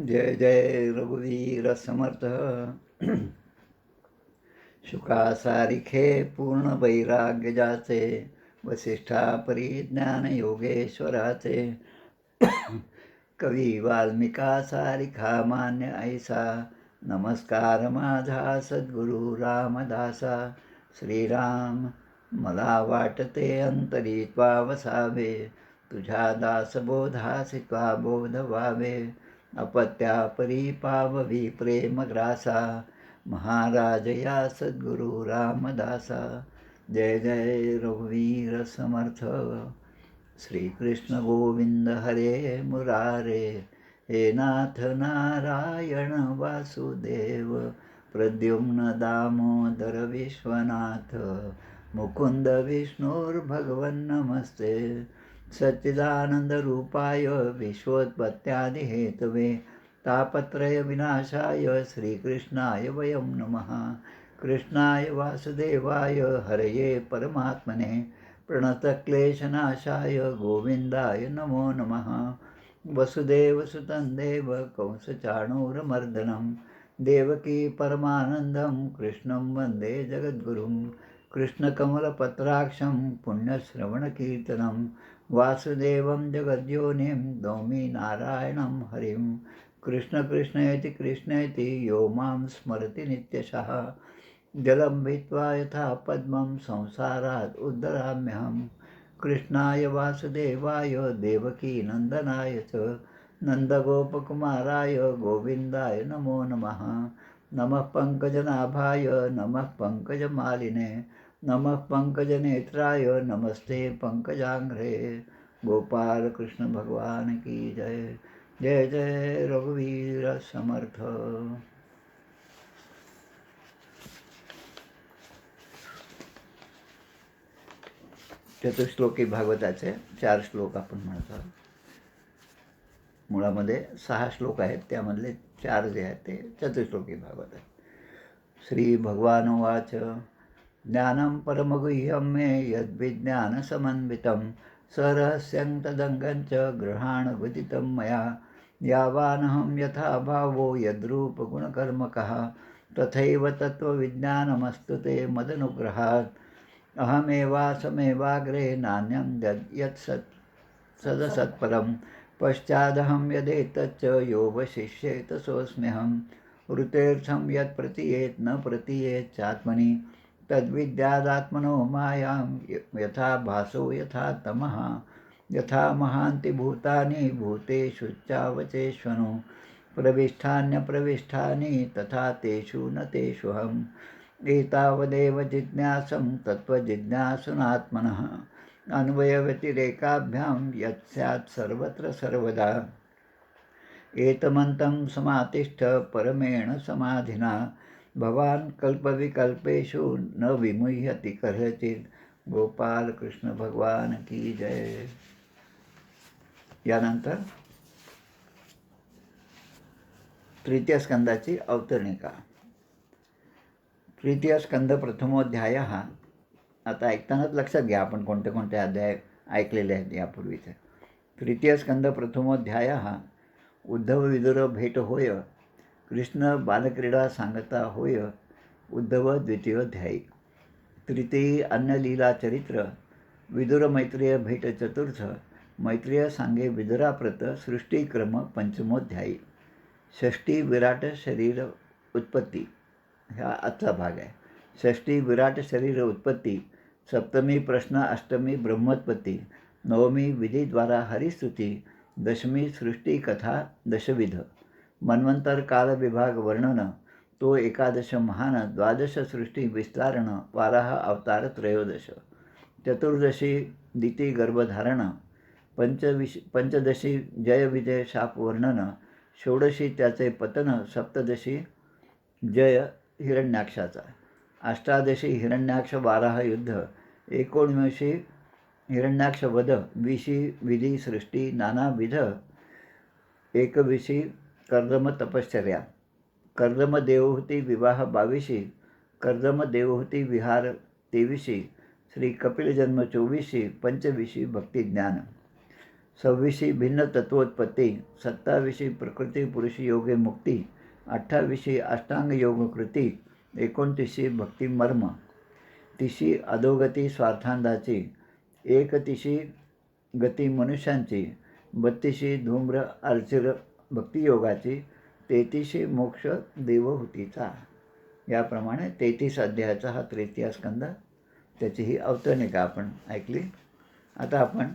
जय जय रघुवीर समर्थ. शुकासारिखे पूर्ण वैराग्य जाचे, वसिष्ठा परिज्ञान योगेश्वराचे. कवी वाल्मिका सारिखा मान्य ऐसा, नमस्कार माझा सद्गुरु रामदासा. श्रीराम मला वाटते अंतरी त्वा वसावे, तुझ्या दासबोधासी त्वा बोध व्हावे. अपत्या परिपाववी प्रेमग्रासा, महाराज या सद्गुरु रामदासा. जय जय रघुवीर समर्थ. श्रीकृष्ण गोविंद हरे मुरारे, हे नाथ नारायण वासुदेव. प्रद्युम्न दामोदर विश्वनाथ, मुकुंद विष्णुर्भगवन् नमस्ते. सच्चिदानन्दरूपाय विश्वोत्पत्त्यादिहेतवे, तापत्रयविनाशाय श्रीकृष्णाय वयं नमः. कृष्णाय वासुदेवाय हरये परमात्मने, प्रणतक्लेशनाशाय गोविन्दाय नमो नमः. वसुदेवसुतं देव कंसचाणूरमर्दनं, देवकी परमानन्दं कृष्णं वन्दे जगद्गुरुं. कृष्णकमलपत्राक्षं पुण्यश्रवणकीर्तनं, वासुदेवं जगद्योनिं नौमि नारायणं हरिं. कृष्ण कृष्णेति कृष्णेति यो मां स्मरति नित्यशः, जलं भित्त्वा यथा पद्मं संसारात् उद्धराम्यहं. कृष्णाय वासुदेवाय देवकीनन्दनाय च, नन्दगोपकुमाराय गोविन्दाय नमो नमः. नमः पङ्कजनाभाय नमः पङ्कजमालिने, नमः पंकजनेत्राय नमस्ते पंकजांघ्रे. गोपाल कृष्ण भगवान की जय. जय जय रघुवीर समर्थ. चतुश्लोकी भागवताचे 4 श्लोक आपण म्हणतो. मुळामध्ये 6 श्लोक आहेत, त्यामधले 4 जे आहेत ते चतुश्लोकी भागवत आहेत. श्री भगवान उवाच. ज्ञानं परमगुह्यं मे यद्विज्ञानसमन्वितं, सरहस्यं तदङ्गं च गृहाणगुदितं मया. यावानहं यथा भावो यद्रूपगुणकर्मकः, तथैव तत्त्वविज्ञानमस्तु ते मदनुग्रहात्. अहमेवासमेवाग्रे नान्यं यत्सत् सदसत्परं, पश्चादहं यदेतच्च योगशिष्येत सोऽस्म्यहम्. ऋतेर्थं यत् प्रतीयेत् न प्रतीयेत् चात्मनि, तद्विद्यादात्मनो मायां यथा भासो यथा तमः. यथा महान्ति भूतानि भूतेषु चावचेष्वनु, प्रविष्ठान्यप्रविष्ठानि तथा तेषु न तेष्वहम्. एतावदेव जिज्ञासं तत्त्वजिज्ञासुनात्मनः, अन्वयव्यतिरेकाभ्यां यत् स्यात् सर्वत्र सर्वदा. एतमन्तं समातिष्ठ परमेण समाधिना, भवान् कल्पविकल्पेषु न विमुह्यति कदाचित्. गोपाल कृष्ण भगवान की जय. यानंतर तृतीय स्कंदाची अवतरणिका. तृतीय स्कंद प्रथमोध्याय हा आता ऐकतानाच लक्षात घ्या आपण कोणते कोणते अध्याय ऐकलेले आहेत यापूर्वीचे. तृतीय स्कंद प्रथमोध्याय हा उद्धव विदुर भेट होय, कृष्ण बालक्रीडा सांगता होय, उद्धव द्वितीयोध्यायी. तृतीय अन्नलीला चरित्र, विदुर मैत्रेय भेट चतुर्थ, मैत्रेय सांगे विदुराप्रत सृष्टिक्रम पंचमोध्यायी. षष्टी विराट शरीर उत्पत्ती हा आजचा भाग आहे. षष्टी विराट शरीर उत्पत्ती, सप्तमी प्रश्न, अष्टमी ब्रह्मोत्पत्ती, नवमी विधीद्वारा हरिस्तुती, दशमी सृष्टी कथा दशविध, मन्वंतर काल विभाग वर्णन, तो एकादश महान, द्वादश सृष्टी विस्तारण, वाराह अवतार त्रयोदश, चतुर्दशी दिती गर्भधारण, पंचदशी जय विजय शाप वर्णन, षोडशी त्याचे पतन, सप्तदशी जय हिरण्याक्षाचा, अष्टादशी हिरण्याक्ष वाराह युद्ध, 19वी हिरण्याक्ष वध, 20वी विधी सृष्टी नानाविध, 21वी कर्दम तपश्चर्या, कर्दम देवहूती विवाह 22वी, कर्दम देवहूती विहार 23वी, श्री कपिल जन्म 24वी, 25वी भक्तिज्ञान. 26 भिन्न तत्वोत्पत्ती, 27 प्रकृती पुरुष योगे मुक्ती, 28 अष्टांग योग कृती, 29 भक्ती मर्म, 30 अधोगती स्वार्थांधाची, 31 गती मनुष्यांची, 32 धूम्र अर्चिर भक्तियोगाची, 33 मोक्ष देवहूतीचा. याप्रमाणे 33 अध्यायाचा हा तृतीय स्कंद, त्याची ही अवतरणिका आपण ऐकली. आता आपण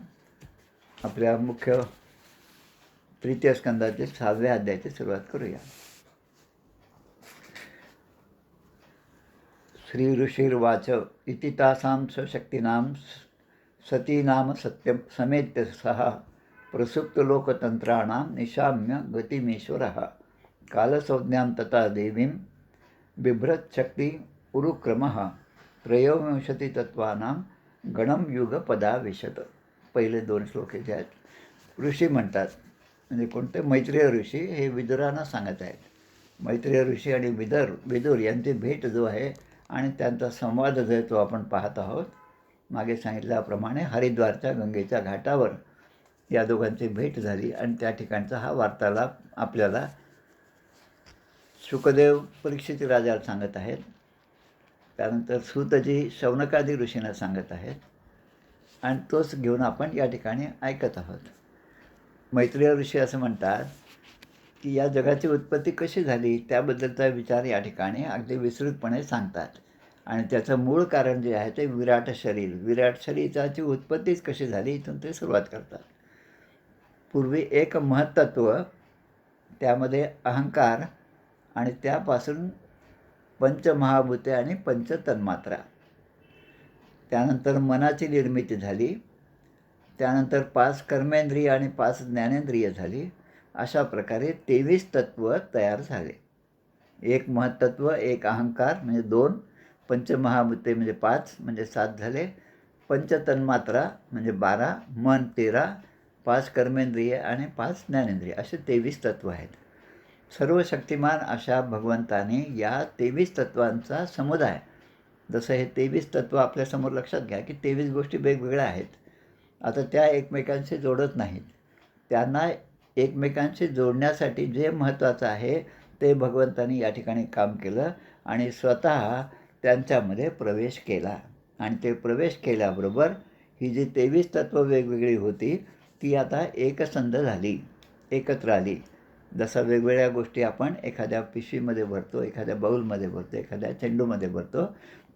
आपल्या मुख्य तृतीय स्कंदाचे 6व्या अध्यायाची सुरुवात करूया. श्री ऋषिर्वाच इति तासां स्वशक्तीनां सतीनाम सत्यम समेत्य सह प्रसुप्तलोकतंत्राणां निशाम्य गतिमीश्वरः कालसंज्ञां तथा देवीं बिभ्रच्छक्ति उरुक्रमः त्रयोविंशतितत्त्वानां गणं युगपदाविशत. पहिले 2 श्लोक जे आहेत. ऋषी म्हणतात, म्हणजे कोणते? मैत्रेय ऋषी हे विदुरांना सांगत आहेत. मैत्रेय ऋषी आणि विदुर यांची भेट जो आहे आणि त्यांचा संवाद जो आहे तो आपण पाहत आहोत. मागे सांगितल्याप्रमाणे हरिद्वारच्या गंगेच्या घाटावर या दोघांची भेट झाली आणि त्या ठिकाणचा हा वार्तालाप आपल्याला शुकदेव परीक्षित राजाला सांगत आहेत. त्यानंतर सूतजी शौनकादी ऋषींना सांगत आहेत आणि तोच घेऊन आपण या ठिकाणी ऐकत आहोत. मैत्रेय ऋषी असं म्हणतात की या जगाची उत्पत्ती कशी झाली त्याबद्दलचा विचार या ठिकाणी अगदी विस्तृतपणे सांगतात. आणि त्याचं मूळ कारण जे आहे ते विराट शरीर. विराट शरीराची उत्पत्तीच कशी झाली इथून ते सुरुवात करतात. पूर्वी एक महत्त्व, त्यामध्ये अहंकार आणि त्यापासून पंचमहाभूते आणि पंचतन्मात्रा. त्यानंतर मनाची निर्मिती झाली. त्यानंतर 5 कर्मेंद्रिय आणि 5 ज्ञानेंद्रिय झाली. अशा प्रकारे 23 तत्व तयार झाले. एक महत्त्व, एक अहंकार म्हणजे 2, पंचमहाभूते म्हणजे 5 म्हणजे 7 झाले, पंचतन्मात्रा म्हणजे 12, मन 13, 5 कर्मेंद्रिय आणि 5 ज्ञानेंद्रिय असे 23 तत्व आहेत. सर्व शक्तिमान अशा भगवंताने या 23 तत्वांचा समुदाय, जसं हे 23 तत्व आपल्यासमोर लक्षात घ्या की 23 गोष्टी वेगवेगळ्या आहेत. आता त्या एकमेकांशी जोडत नाहीत. त्यांना एकमेकांशी जोडण्यासाठी जे महत्त्वाचं आहे ते भगवंतानी या ठिकाणी काम केलं आणि स्वतः त्यांच्यामध्ये प्रवेश केला. आणि ते प्रवेश केल्याबरोबर ही जी 23 तत्व वेगवेगळी होती ती आता एकसंध झाली, एकत्र आली. जसं वेगवेगळ्या गोष्टी आपण एखाद्या पिशवीमध्ये भरतो, एखाद्या बाऊलमध्ये भरतो, एखाद्या चेंडूमध्ये भरतो,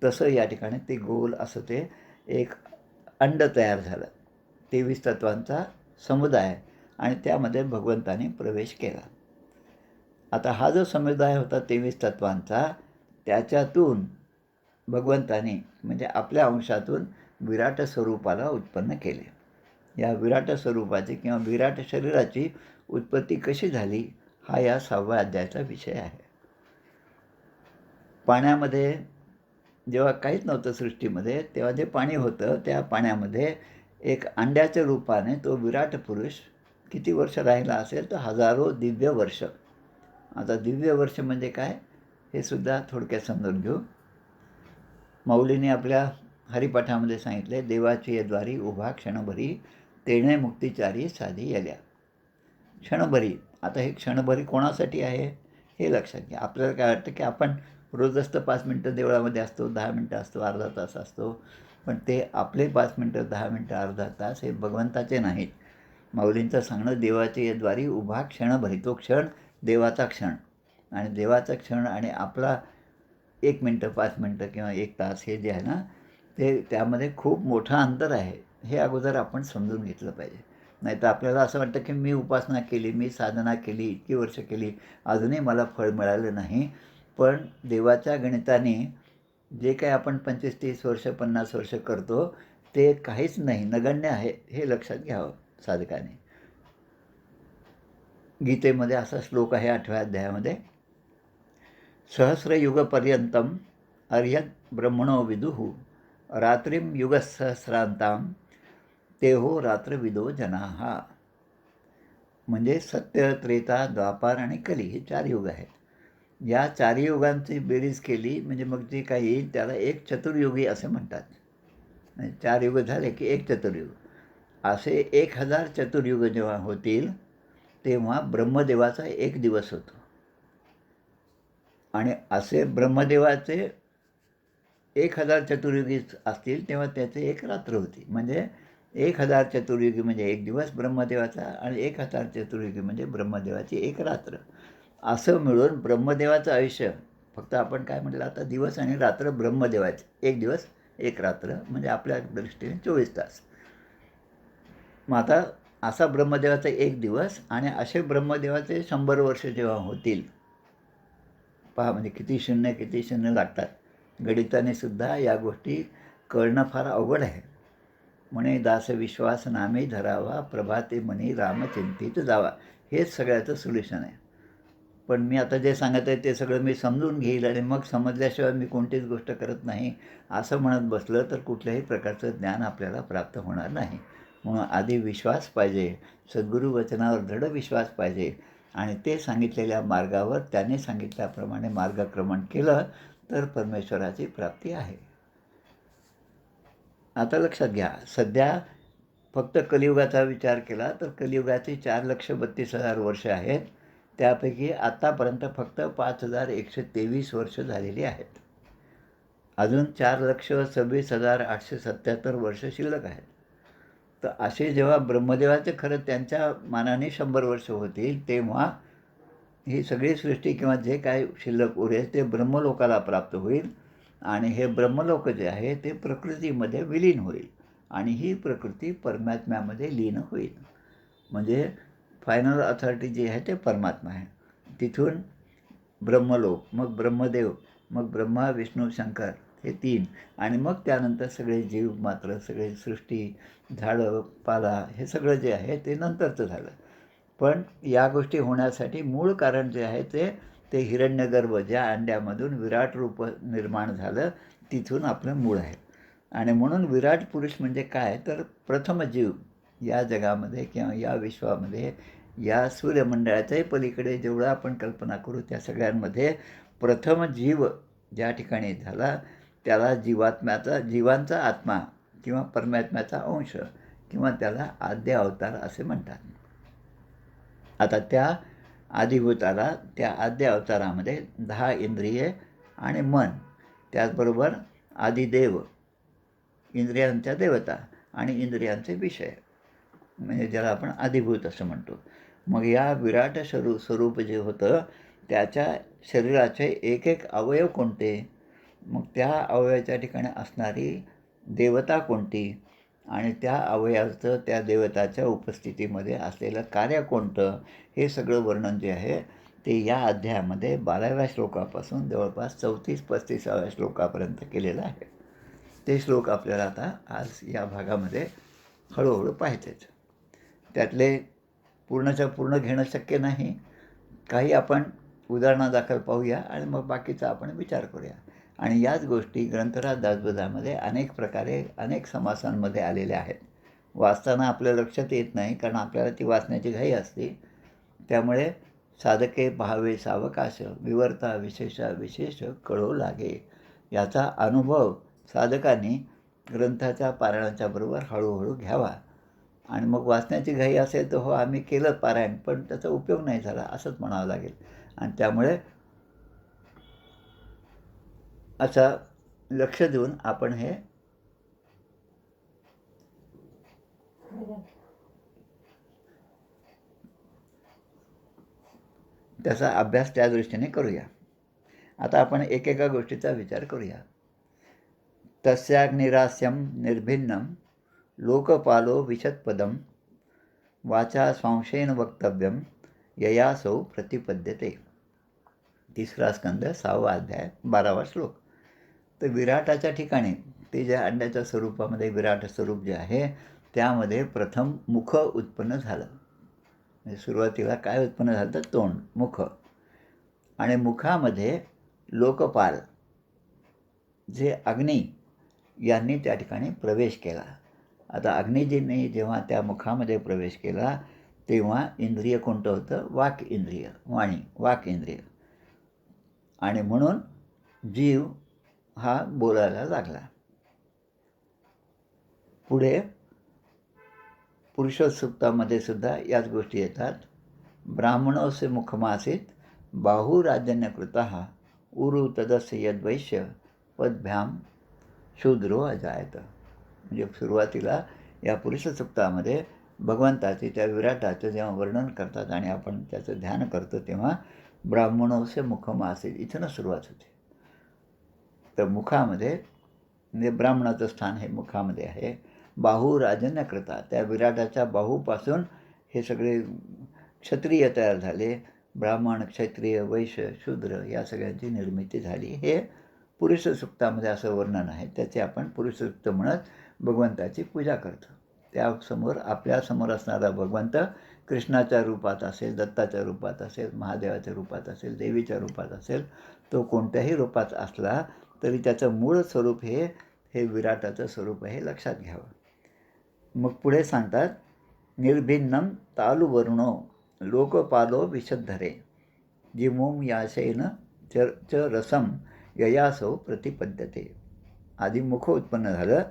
तसं या ठिकाणी ते गोल असं ते एक अंड तयार झालं, 23 तत्वांचा समुदाय, आणि त्यामध्ये भगवंताने प्रवेश केला. आता हा जो समुदाय होता 23 तत्वांचा, त्याच्यातून भगवंताने म्हणजे आपल्या अंशातून विराट स्वरूपाला उत्पन्न केले. या विराट स्वरूपाची किंवा विराट शरीराची उत्पत्ती कशी झाली हा या 6व्या अध्यायाचा विषय आहे. पाण्यामध्ये जेव्हा काहीच नव्हतं सृष्टीमध्ये, तेव्हा जे पाणी होतं त्या पाण्यामध्ये एक अंड्याच्या रूपाने तो विराट पुरुष किती वर्ष राहिला असेल तर हजारो दिव्य वर्ष. आता दिव्य वर्ष म्हणजे काय हे सुद्धा थोडक्यात समजून घेऊ. माऊलीने आपल्या हरिपाठामध्ये सांगितले, देवाची ये द्वारी उभा क्षणभरी, तेणे मुक्तिचारी साधी येल्या. क्षणभरी. आता हे क्षणभरी कोणासाठी आहे हे लक्षात घ्या. आपल्याला काय वाटतं की आपण रोज असतं 5 मिनटं देवळामध्ये असतो, 10 मिनटं असतो, अर्धा तास असतो, पण ते आपले 5 मिनटं, 10 मिनटं, अर्धा तास हे भगवंताचे नाहीत. माऊलींचं सांगणं, देवाची ये द्वारी उभा क्षणभरी. तो क्षण देवाचा क्षण, आणि देवाचा क्षण आणि आपला 1 मिनटं, 5 मिनटं किंवा 1 तास हे जे आहे ना, ते त्यामध्ये खूप मोठं अंतर आहे. हे अगोदर आपण समजून घेतलं पाहिजे. नाही तर आपल्याला असं वाटतं की मी उपासना केली, मी साधना केली, इतकी वर्ष केली, अजूनही मला फळ मिळालं नाही. पण देवाच्या गणिताने जे काही आपण 25-30 वर्ष, 50 वर्ष करतो ते काहीच नाही, नगण्य आहे, हे लक्षात घ्यावं साधकाने. गीतेमध्ये असा श्लोक आहे 8व्या अध्यायामध्ये, सहस्रयुगपर्यंतम अर्यत ब्रह्मणो विदुः रात्रिम युगसहस्रांताम तेहो रात्रविदो जनाः. म्हणजे सत्य, त्रेता, द्वापार आणि कली हे 4 युग आहेत. या 4 युगांची बेरीज केली म्हणजे मग जे काही येईल त्याला एक चतुर्युगी असे म्हणतात. 4 युग झाले की एक चतुर्युग. असे 1000 चतुर्युग जेव्हा होतील तेव्हा ब्रह्मदेवाचा एक दिवस होतो. आणि असे ब्रह्मदेवाचे 1000 चतुर्युगी असतील तेव्हा त्याचे एक रात्र होती. म्हणजे 1000 चतुर्युगी म्हणजे एक दिवस ब्रह्मदेवाचा आणि 1000 चतुर्युगी म्हणजे ब्रह्मदेवाची एक रात्र. असं मिळून ब्रह्मदेवाचं आयुष्य, फक्त आपण काय म्हटलं आता, दिवस आणि रात्र ब्रह्मदेवाचे एक दिवस एक रात्र म्हणजे आपल्या दृष्टीने 24 तास. मग आता असा ब्रह्मदेवाचा एक दिवस आणि असे ब्रह्मदेवाचे 100 वर्ष जेव्हा होतील, पहा म्हणजे किती शून्य लागतात. गणिताने सुद्धा या गोष्टी कळणं फार अवघड आहे. म्हणे दास विश्वास नामे धरावा, प्रभाते म्हणे रामचिंतित जावा. हेच सगळ्याचं सोल्युशन आहे. पण मी आता जे सांगत आहे ते सगळं मी समजून घेईल आणि मग समजल्याशिवाय मी कोणतीच गोष्ट करत नाही असं म्हणत बसलं तर कुठल्याही प्रकारचं ज्ञान आपल्याला प्राप्त होणार नाही. म्हणून आधी विश्वास पाहिजे, सद्गुरू वचनावर दृढ विश्वास पाहिजे आणि ते सांगितलेल्या मार्गावर त्याने सांगितल्याप्रमाणे मार्गक्रमण केलं तर परमेश्वराची प्राप्ती आहे. आता लक्षात घ्या, सध्या फक्त कलियुगाचा विचार केला तर कलियुगाची 4,32,000 वर्ष आहेत. त्यापैकी आत्तापर्यंत फक्त 5,123 वर्ष झालेली आहेत. अजून 4,26,877 वर्ष शिल्लक आहेत. तर असे जेव्हा ब्रह्मदेवाचे खरं त्यांच्या मानाने 100 वर्ष होतील तेव्हा ही सगळी सृष्टी किंवा जे काय शिल्लक उरेल ते ब्रह्मलोकाला प्राप्त होईल आणि हे ब्रह्मलोक जे आहे ते प्रकृतीमध्ये विलीन होईल आणि ही प्रकृती परमात्म्यामध्ये लीन होईल. म्हणजे फायनल अथॉरिटी जी आहे ते परमात्मा आहे. तिथून ब्रह्मलोक, मग ब्रह्मदेव, मग ब्रह्मा विष्णू शंकर हे 3 आणि मग त्यानंतर सगळे जीव मात्र, सगळे सृष्टी, झाडं पाला हे सगळं जे आहे ते नंतरचं झालं. पण या गोष्टी होण्यासाठी मूळ कारण जे आहे ते हिरण्यगर्भ, ज्या अंड्यामधून विराट रूप निर्माण झालं तिथून आपलं मूळ आहे. आणि म्हणून विराट पुरुष म्हणजे काय तर प्रथम जीव या जगामध्ये किंवा या विश्वामध्ये, या सूर्यमंडळाच्याही पलीकडे जेवढं आपण कल्पना करू त्या सगळ्यांमध्ये प्रथम जीव ज्या ठिकाणी झाला त्याला जीवांचा आत्मा किंवा परमात्म्याचा अंश किंवा त्याला आद्य अवतार असे म्हणतात. आता त्या आदिभूताला, त्या आद्य अवतारामध्ये 10 इंद्रिये आणि मन, त्याचबरोबर आदिदेव, इंद्रियांच्या देवता आणि इंद्रियांचे विषय, म्हणजे ज्याला आपण आदिभूत असं म्हणतो. मग या विराट स्वरूप जे होतं त्याच्या शरीराचे एक एक अवयव कोणते, मग त्या अवयवाच्या ठिकाणी असणारी देवता कोणती आणि त्या अवयवाचं त्या देवताच्या उपस्थितीमध्ये असलेलं कार्य कोणतं, हे सगळं वर्णन जे आहे ते या अध्यायामध्ये 12व्या श्लोकापासून जवळपास 34-35व्या श्लोकापर्यंत केलेलं आहे. ते श्लोक आपल्याला आता आज या भागामध्ये हळूहळू पाहायचेच. त्यातले पूर्णच्या पूर्ण घेणं शक्य नाही. काही आपण उदाहरणादाखल पाहूया आणि मग बाकीचा आपण विचार करूया. आणि याच गोष्टी ग्रंथराज दासबोधामध्ये अनेक प्रकारे अनेक समासांमध्ये आलेल्या आहेत. वाचताना आपल्या लक्षात येत नाही कारण आपल्याला ती वाचण्याची घाई असते. त्यामुळे साधके पहावे सावकाश, विवर्ता विशेषा विशेष कळो लागे. याचा अनुभव साधकांनी ग्रंथाच्या पारायणाच्या बरोबर हळूहळू घ्यावा. आणि मग वाचण्याची घाई असेल तर हो आम्ही केलं पारायण पण त्याचा उपयोग नाही झाला असंच म्हणावं लागेल. आणि त्यामुळे असं लक्ष देऊन आपण हे त्याचा अभ्यास त्या दृष्टीने करूया. आता आपण एकेका गोष्टीचा विचार करूया. तस्याग्निरास्यं निर्भिन्नं लोकपालो विशत्पदं वाचा संशयेन वक्तव्यं ययासौ प्रतिपद्यते. 3रा स्कंद 6वा अध्याय 12वा श्लोक. तर विराटाच्या ठिकाणी ते ज्या अंड्याच्या स्वरूपामध्ये विराट स्वरूप जे आहे त्यामध्ये प्रथम मुख उत्पन्न झालं. म्हणजे सुरुवातीला काय उत्पन्न झालं तर तोंड, मुख, आणि मुखामध्ये लोकपाल जे अग्नी यांनी त्या ठिकाणी प्रवेश केला. आता अग्निजींनी जेव्हा त्या मुखामध्ये प्रवेश केला तेव्हा इंद्रिय कोणतं होतं, वाक इंद्रिय, वाणी, वाक इंद्रिय, आणि म्हणून जीव हा बोलायला लागला. पुढे पुरुष सूक्तामध्ये सुद्धा याच गोष्टी येतात. ब्राह्मणोऽस्य मुखमासीत बाहुराजन्यकृतः उरु तदस्य यद्वैश्य पदभ्यां शूद्रो अजायत. म्हणजे सुरुवातीला या पुरुष सूक्तामध्ये भगवंताचे त्या विराटाचं जेव्हा वर्णन करतात आणि आपण त्याचं ध्यान करतो तेव्हा ब्राह्मणोऽस्य मुखमासीत इथूनच सुरुवात होते. तर मुखामध्ये म्हणजे ब्राह्मणाचं स्थान हे मुखामध्ये आहे. बाहू राजन्यकृता, त्या विराटाच्या बाहूपासून हे सगळे क्षत्रिय तयार झाले. ब्राह्मण, क्षत्रिय, वैश्य, शूद्र या सगळ्यांची निर्मिती झाली. हे पुरुष सूक्तामध्ये असं वर्णन आहे. त्याचे आपण पुरुष सूक्त म्हणत भगवंताची पूजा करतो. त्यासमोर आपल्यासमोर असणारा भगवंत कृष्णाच्या रूपात असेल, दत्ताच्या रूपात असेल, महादेवाच्या रूपात असेल, देवीच्या रूपात असेल, तो कोणत्याही रूपात असला तरी त्याचं मूळ स्वरूप हे विराटाचं स्वरूप आहे, लक्षात घ्यावं. मग पुढे सांगतात, निर्भिन्नम तालुवर्णो लोकपालो विशद्धरे जिमोम याशेन च रसम ययासो प्रतिपद्यते. आधी मुख उत्पन्न झालं,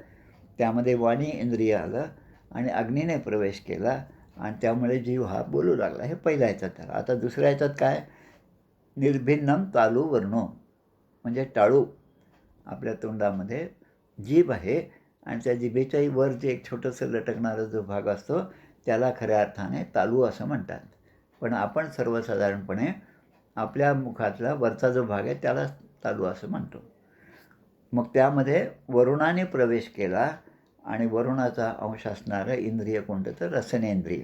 त्यामध्ये वाणी इंद्रिय आलं आणि अग्नीने प्रवेश केला आणि त्यामुळे जीव हा बोलू लागला. हे पहिल्या ह्याच्यात आलं. आता दुसऱ्या ह्याच्यात काय, निर्भिन्नम तालू वर्णो म्हणजे टाळू. आपल्या तोंडामध्ये जीभ आहे आणि त्या जिभेच्याही वर जे एक छोटंसं लटकणारा जो भाग असतो त्याला खऱ्या अर्थाने तालू असं म्हणतात. पण आपण सर्वसाधारणपणे आपल्या मुखातला वरचा जो भाग आहे त्याला तालू असं म्हणतो. मग त्यामध्ये वरुणाने प्रवेश केला आणि वरुणाचा अंश असणारं इंद्रिय कोणतं तर रसनेंद्रिय.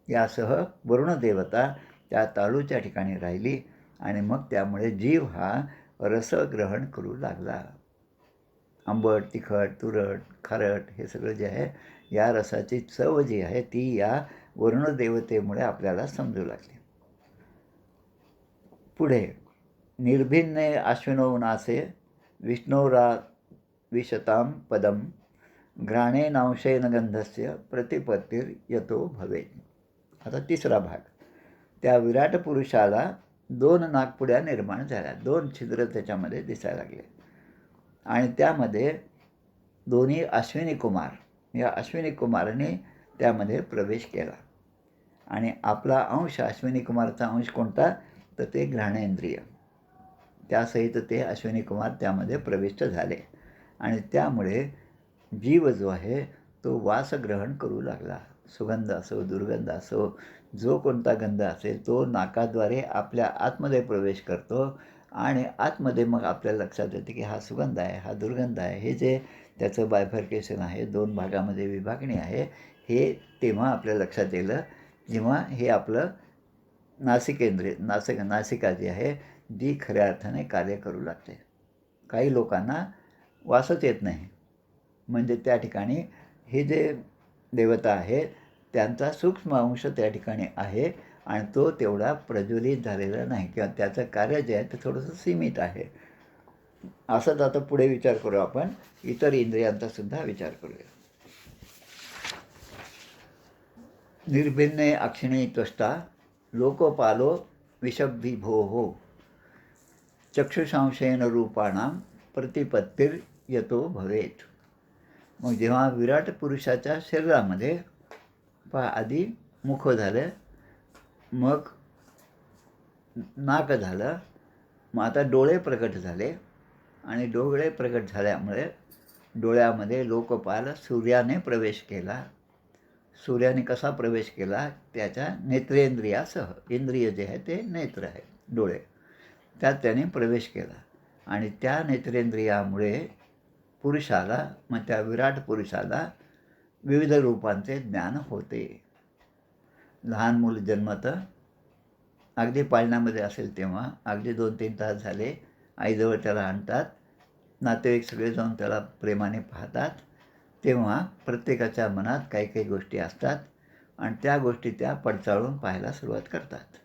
यासह वरुणदेवता त्या तालूच्या ठिकाणी राहिली आणि मग त्यामुळे जीव हा रस ग्रहण करू लागला. आंबट, तिखट, तुरट, खारट हे सगळं जे आहे या रसाची चव जी आहे ती या वरुणदेवतेमुळे आपल्याला समजू लागली. पुढे निर्भिन्ने अश्विनो नासे विष्णोरा विशतां पदम घ्राणेनांशेन गंधस्य प्रतिपत्तिर यतो भवेत. आता तिसरा भाग, त्या विराट पुरुषाला 2 नाकपुड्या निर्माण झाल्या, 2 छिद्र त्याच्यामध्ये दिसायला लागले आणि त्यामध्ये दोन्ही अश्विनी कुमार, या अश्विनी कुमाराने त्यामध्ये प्रवेश केला आणि आपला अंश अश्विनी कुमारचा अंश कोणता तर ते घ्राणेंद्रिय, त्यासहित ते अश्विनी कुमार त्यामध्ये प्रविष्ट झाले आणि त्यामुळे जीव जो आहे तो वास ग्रहण करू लागला. सुगंध असो, दुर्गंध असो, जो कोणता गंध असेल तो नाकाद्वारे आपल्या आतमध्ये प्रवेश करतो आणि आतमध्ये मग आपल्याला लक्षात येते की हा सुगंध आहे, हा दुर्गंध आहे. हे जे त्याचं बायफर्केशन आहे, 2 भागामध्ये विभागणी आहे, हे तेव्हा आपल्या लक्षात येईल जेव्हा हे आपलं नासिकेंद्रिय नासिका जी आहे जी खऱ्या अर्थाने कार्य करू लागते. काही लोकांना वासच येत नाही, म्हणजे त्या ठिकाणी हे जे देवता आहे त्यांचा सूक्ष्म अंश त्या ठिकाणी आहे आणि तो तेवढा प्रज्वलित झालेला नाही किंवा त्याचं कार्य जे आहे ते थोडंसं सीमित आहे. असंच आता पुढे विचार करू आपण इतर इंद्रियांचा सुद्धा विचार करूया. निर्भिन्ने अक्षिणी त्वष्टा लोकपालो विषभिभोः चक्षुषांशेन रूपाणां प्रतिपत्तिर यतो भवेत. मग जेव्हा विराट पुरुषाच्या शरीरामध्ये आधी मुख झालं, मग नाक झालं, मग आता डोळे प्रकट झाले आणि डोळे प्रकट झाल्यामुळे डोळ्यामध्ये लोकपाल सूर्याने प्रवेश केला. सूर्याने कसा प्रवेश केला, त्याच्या नेत्रेंद्रियासह, इंद्रिय जे आहे ते नेत्र आहे डोळे, त्यात त्याने प्रवेश केला आणि त्या नेत्रेंद्रियामुळे पुरुषाला मग त्या विराट पुरुषाला विविध रूपांचे ज्ञान होते. लहान मूल जन्मतं अगदी पाळण्यामध्ये असेल तेव्हा अगदी 2-3 तास झाले आईजवळ त्याला आणतात, नातेवाईक सगळे जाऊन त्याला प्रेमाने पाहतात, तेव्हा प्रत्येकाच्या मनात काही काही गोष्टी असतात आणि त्या गोष्टी त्या पडताळून पाहायला सुरुवात करतात.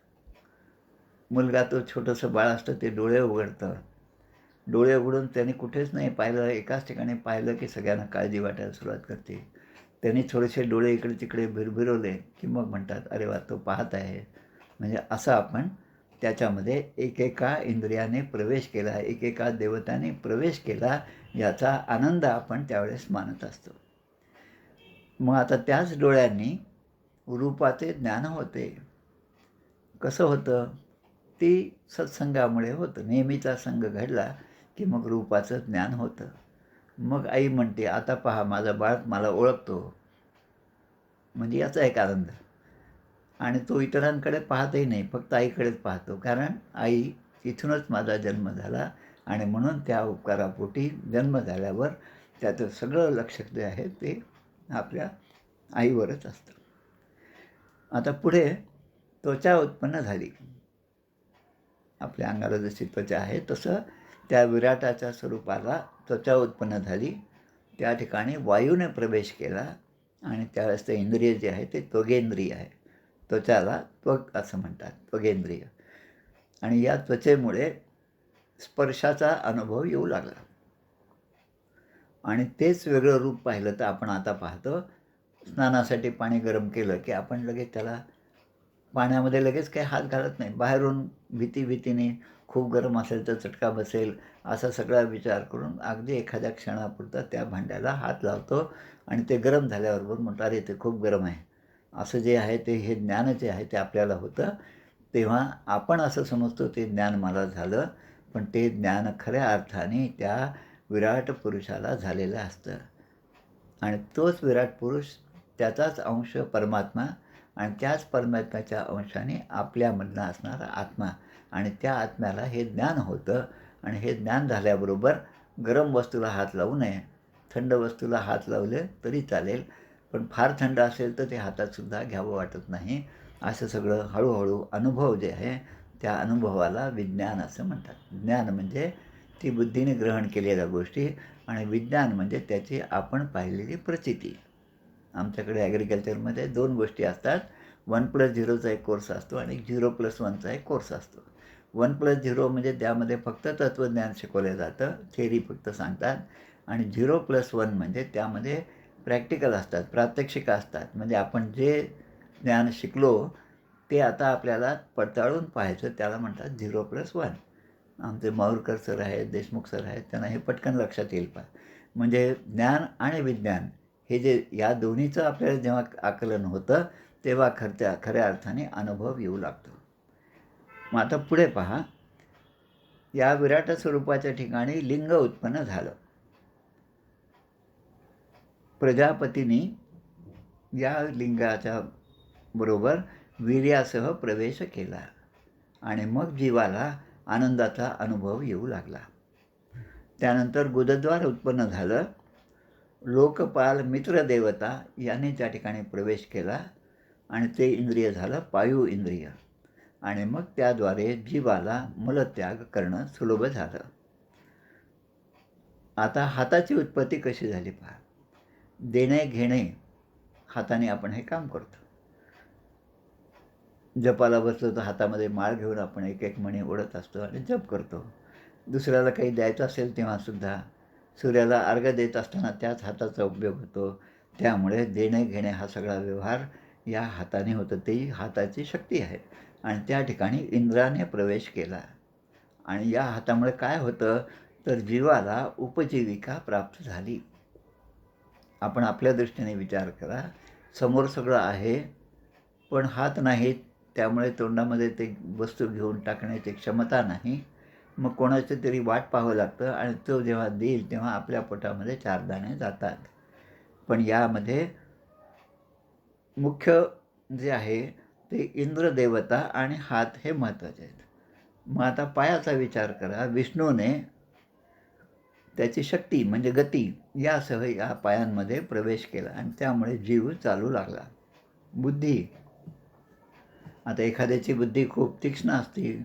मुलगा तो छोटंसं बाळ असतं ते डोळे उघडतं, डोळे उघडून त्याने कुठेच नाही पाहिलं, एकाच ठिकाणी पाहिलं की सगळ्यांना काळजी वाटायला सुरुवात करते. त्यांनी थोडेसे डोळे इकडे तिकडे भिरभिरवले की मग म्हणतात अरे वा तो पाहत आहे. म्हणजे असं आपण त्याच्यामध्ये एकेका इंद्रियाने प्रवेश केला, एकेका देवताने प्रवेश केला याचा आनंद आपण त्यावेळेस मानत असतो. मग आता त्याच डोळ्यांनी रूपाचे ज्ञान होते. कसं होतं? ती सत्संगामुळे होतं. नेहमीचा संग घडला की मग रूपाचं ज्ञान होतं. मग आई म्हणते, "आता पहा माझा बाळ मला ओळखतो." म्हणजे याचा एक आनंद. आणि तो इतरांकडे पाहतही नाही, फक्त आईकडेच पाहतो. कारण आई तिथूनच माझा जन्म झाला आणि म्हणून त्या उपकारापोटी जन्म झाल्यावर त्याचं सगळं लक्ष जे आहे ते आपल्या आईवरच असतं. आता पुढे त्वचा उत्पन्न झाली. आपल्या अंगाला जशी त्वचा आहे तसं त्या विराटाच्या स्वरूपाला त्वचा उत्पन्न झाली. त्या ठिकाणी वायूने प्रवेश केला आणि त्यावेळेस ते इंद्रिय जे आहे ते त्वगेंद्रिय आहे. त्वचाला त्वक असं म्हणतात, त्वगेंद्रिय. आणि या त्वचेमुळे स्पर्शाचा अनुभव येऊ लागला. आणि तेच वेगळं रूप पाहिलं तर आपण आता पाहतो, स्नानासाठी पाणी गरम केलं की आपण लगेच त्याला पाण्यामध्ये लगेच काही हात घालत नाही. बाहेरून भीतीने खूप गरम असेल तर चटका बसेल असा सगळा विचार करून अगदी एखाद्या क्षणापुरता त्या भांड्याला हात लावतो आणि ते गरम झाल्याबरोबर म्हणतो, "अरे ते खूप गरम आहे." असं जे आहे ते हे ज्ञान जे आहे ते आपल्याला होतं. तेव्हा आपण असं समजतो ते ज्ञान मला झालं, पण ते ज्ञान खऱ्या अर्थाने त्या विराट पुरुषाला झालेलं असतं. आणि तोच विराट पुरुष, त्याचाच अंश परमात्मा आणि त्याच परमात्म्याच्या अंशाने आपल्यामधला असणारा आत्मा आणि त्या आत्म्याला हे ज्ञान होतं. आणि हे ज्ञान झाल्याबरोबर गरम वस्तूला हात लावू नये. थंड वस्तूला हात लावले तरी चालेल, पण फार थंड असेल तर ते हातातसुद्धा घ्यावं वाटत नाही. असं सगळं हळूहळू अनुभव जे आहे त्या अनुभवाला विज्ञान असं म्हणतात. ज्ञान म्हणजे ती बुद्धीने ग्रहण केलेल्या गोष्टी आणि विज्ञान म्हणजे त्याची आपण पाहिलेली प्रचिती. आमच्याकडे ॲग्रिकल्चरमध्ये 2 गोष्टी असतात. 1+0चा एक कोर्स असतो आणि 0+1चा एक कोर्स असतो. 1+0 म्हणजे त्यामध्ये फक्त तत्त्वज्ञान शिकवलं जातं, थेअरी फक्त सांगतात. आणि 0+1 म्हणजे त्यामध्ये प्रॅक्टिकल असतात, प्रात्यक्षिकं असतात. म्हणजे आपण जे ज्ञान शिकलो ते आता आपल्याला पडताळून पाहायचं, त्याला म्हणतात 0+1. आमचे माहूरकर सर आहेत, देशमुख सर आहेत, त्यांना हे पटकन लक्षात येईल पहा. म्हणजे ज्ञान आणि विज्ञान हे जे या दोन्हीचं आपल्याला जेव्हा आकलन होतं, तेव्हा खऱ्या अर्थाने अनुभव येऊ लागतो. मग आता पुढे पहा, या विराट स्वरूपाच्या ठिकाणी लिंग उत्पन्न झालं. प्रजापतींनी या लिंगाच्या बरोबर वीर्यासह प्रवेश केला आणि मग जीवाला आनंदाचा अनुभव येऊ लागला. त्यानंतर गुदद्वार उत्पन्न झालं. लोकपाल मित्रदेवता यांनी त्या ठिकाणी प्रवेश केला आणि ते इंद्रिय झालं पायू इंद्रिय. आणि मग त्याद्वारे जीवाला मलत्याग करणं सुलभ झालं. आता हाताची उत्पत्ती कशी झाली पहा. देणे घेणे हाताने आपण हे काम करतो. जपाला बसलो तर हातामध्ये माळ घेऊन आपण एक एक मणी ओढत असतो आणि जप करतो. दुसऱ्याला काही द्यायचं असेल तेव्हासुद्धा सूर्याला अर्घ्य देत असताना त्याच हाताचा उपयोग होतो. त्यामुळे देणे घेणे हा सगळा व्यवहार या हाताने होतो. ती हाताची शक्ती आहे. आणि त्या ठिकाणी इंद्राने प्रवेश केला. आणि या हातामुळे काय होतं तर जीवाला उपजीविका प्राप्त झाली. आपण आपल्या दृष्टीने विचार करा, समोर सगळं आहे पण हात नाहीत, त्यामुळे तोंडामध्ये ते वस्तू घेऊन टाकण्याची क्षमता नाही. मग कोणाची तरी वाट पाहावं लागतं आणि तो जेव्हा देईल तेव्हा आपल्या पोटामध्ये 4 दाणे जातात. पण यामध्ये मुख्य जे आहे ते इंद्रदेवता आणि हात हे महत्त्वाचे आहेत. मग आता पायाचा विचार करा. विष्णूने त्याची शक्ती म्हणजे गती यासह या पायांमध्ये प्रवेश केला आणि त्यामुळे जीव चालू लागला. बुद्धी, आता एखाद्याची बुद्धी खूप तीक्ष्ण असते,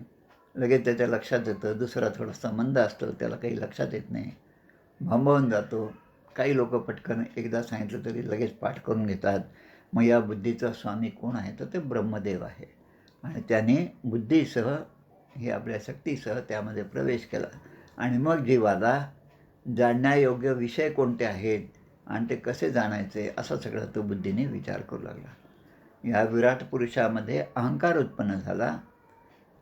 लगेच त्याच्या लक्षात येतं. दुसरा थोडासा मंद असतो, त्याला काही लक्षात येत नाही, भांबावून जातो. काही लोक पटकन एकदा सांगितलं तरी लगेच पाठ करून घेतात. मग या बुद्धीचा स्वामी कोण आहे तर ते ब्रह्मदेव आहे. आणि त्याने बुद्धीसह हे आपल्या शक्तीसह त्यामध्ये प्रवेश केला आणि मग जीवाला जाणण्यायोग्य विषय कोणते आहेत आणि ते कसे जाणायचे असा सगळा तो बुद्धीने विचार करू लागला. या विराट पुरुषामध्ये अहंकार उत्पन्न झाला.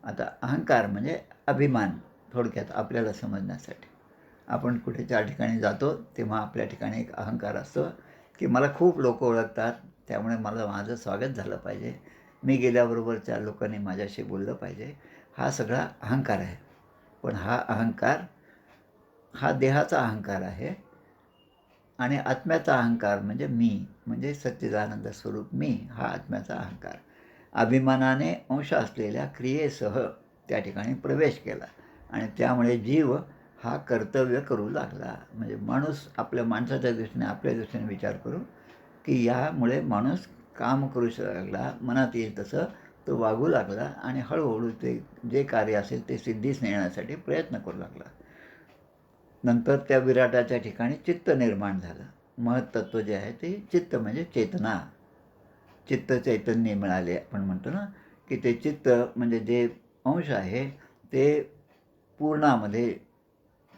आता अहंकार म्हणजे अभिमान, थोडक्यात आपल्याला समजण्यासाठी. आपण कुठे 4 ठिकाणी जातो तेव्हा आपल्या ठिकाणी एक अहंकार असतो की मला खूप लोक ओळखतात, त्यामुळे मला माझं स्वागत झालं पाहिजे, मी गेल्याबरोबर 4 लोकांनी माझ्याशी बोललं पाहिजे, हा सगळा अहंकार आहे. पण हा अहंकार हा देहाचा अहंकार आहे आणि आत्म्याचा अहंकार म्हणजे मी, म्हणजे सच्चिदानंद स्वरूप मी, हा आत्म्याचा अहंकार अभिमानाने अंश असलेल्या क्रियेसह त्या ठिकाणी प्रवेश केला आणि त्यामुळे जीव हा कर्तव्य करू लागला. म्हणजे माणूस आपल्या माणसाच्या दृष्टीने, आपल्या दृष्टीने विचार करू की यामुळे माणूस काम करू लागला, मनात येईल तसं तो वागू लागला आणि हळूहळू ते जे कार्य असेल ते सिद्धीस नेण्यासाठी प्रयत्न करू लागला. नंतर त्या विराटाच्या ठिकाणी चित्त निर्माण झालं. महत्त्व जे आहे ते चित्त म्हणजे चेतना, चित्त चैतन्य मिळाले आपण म्हणतो ना, की ते चित्त म्हणजे जे अंश आहे ते पूर्णामध्ये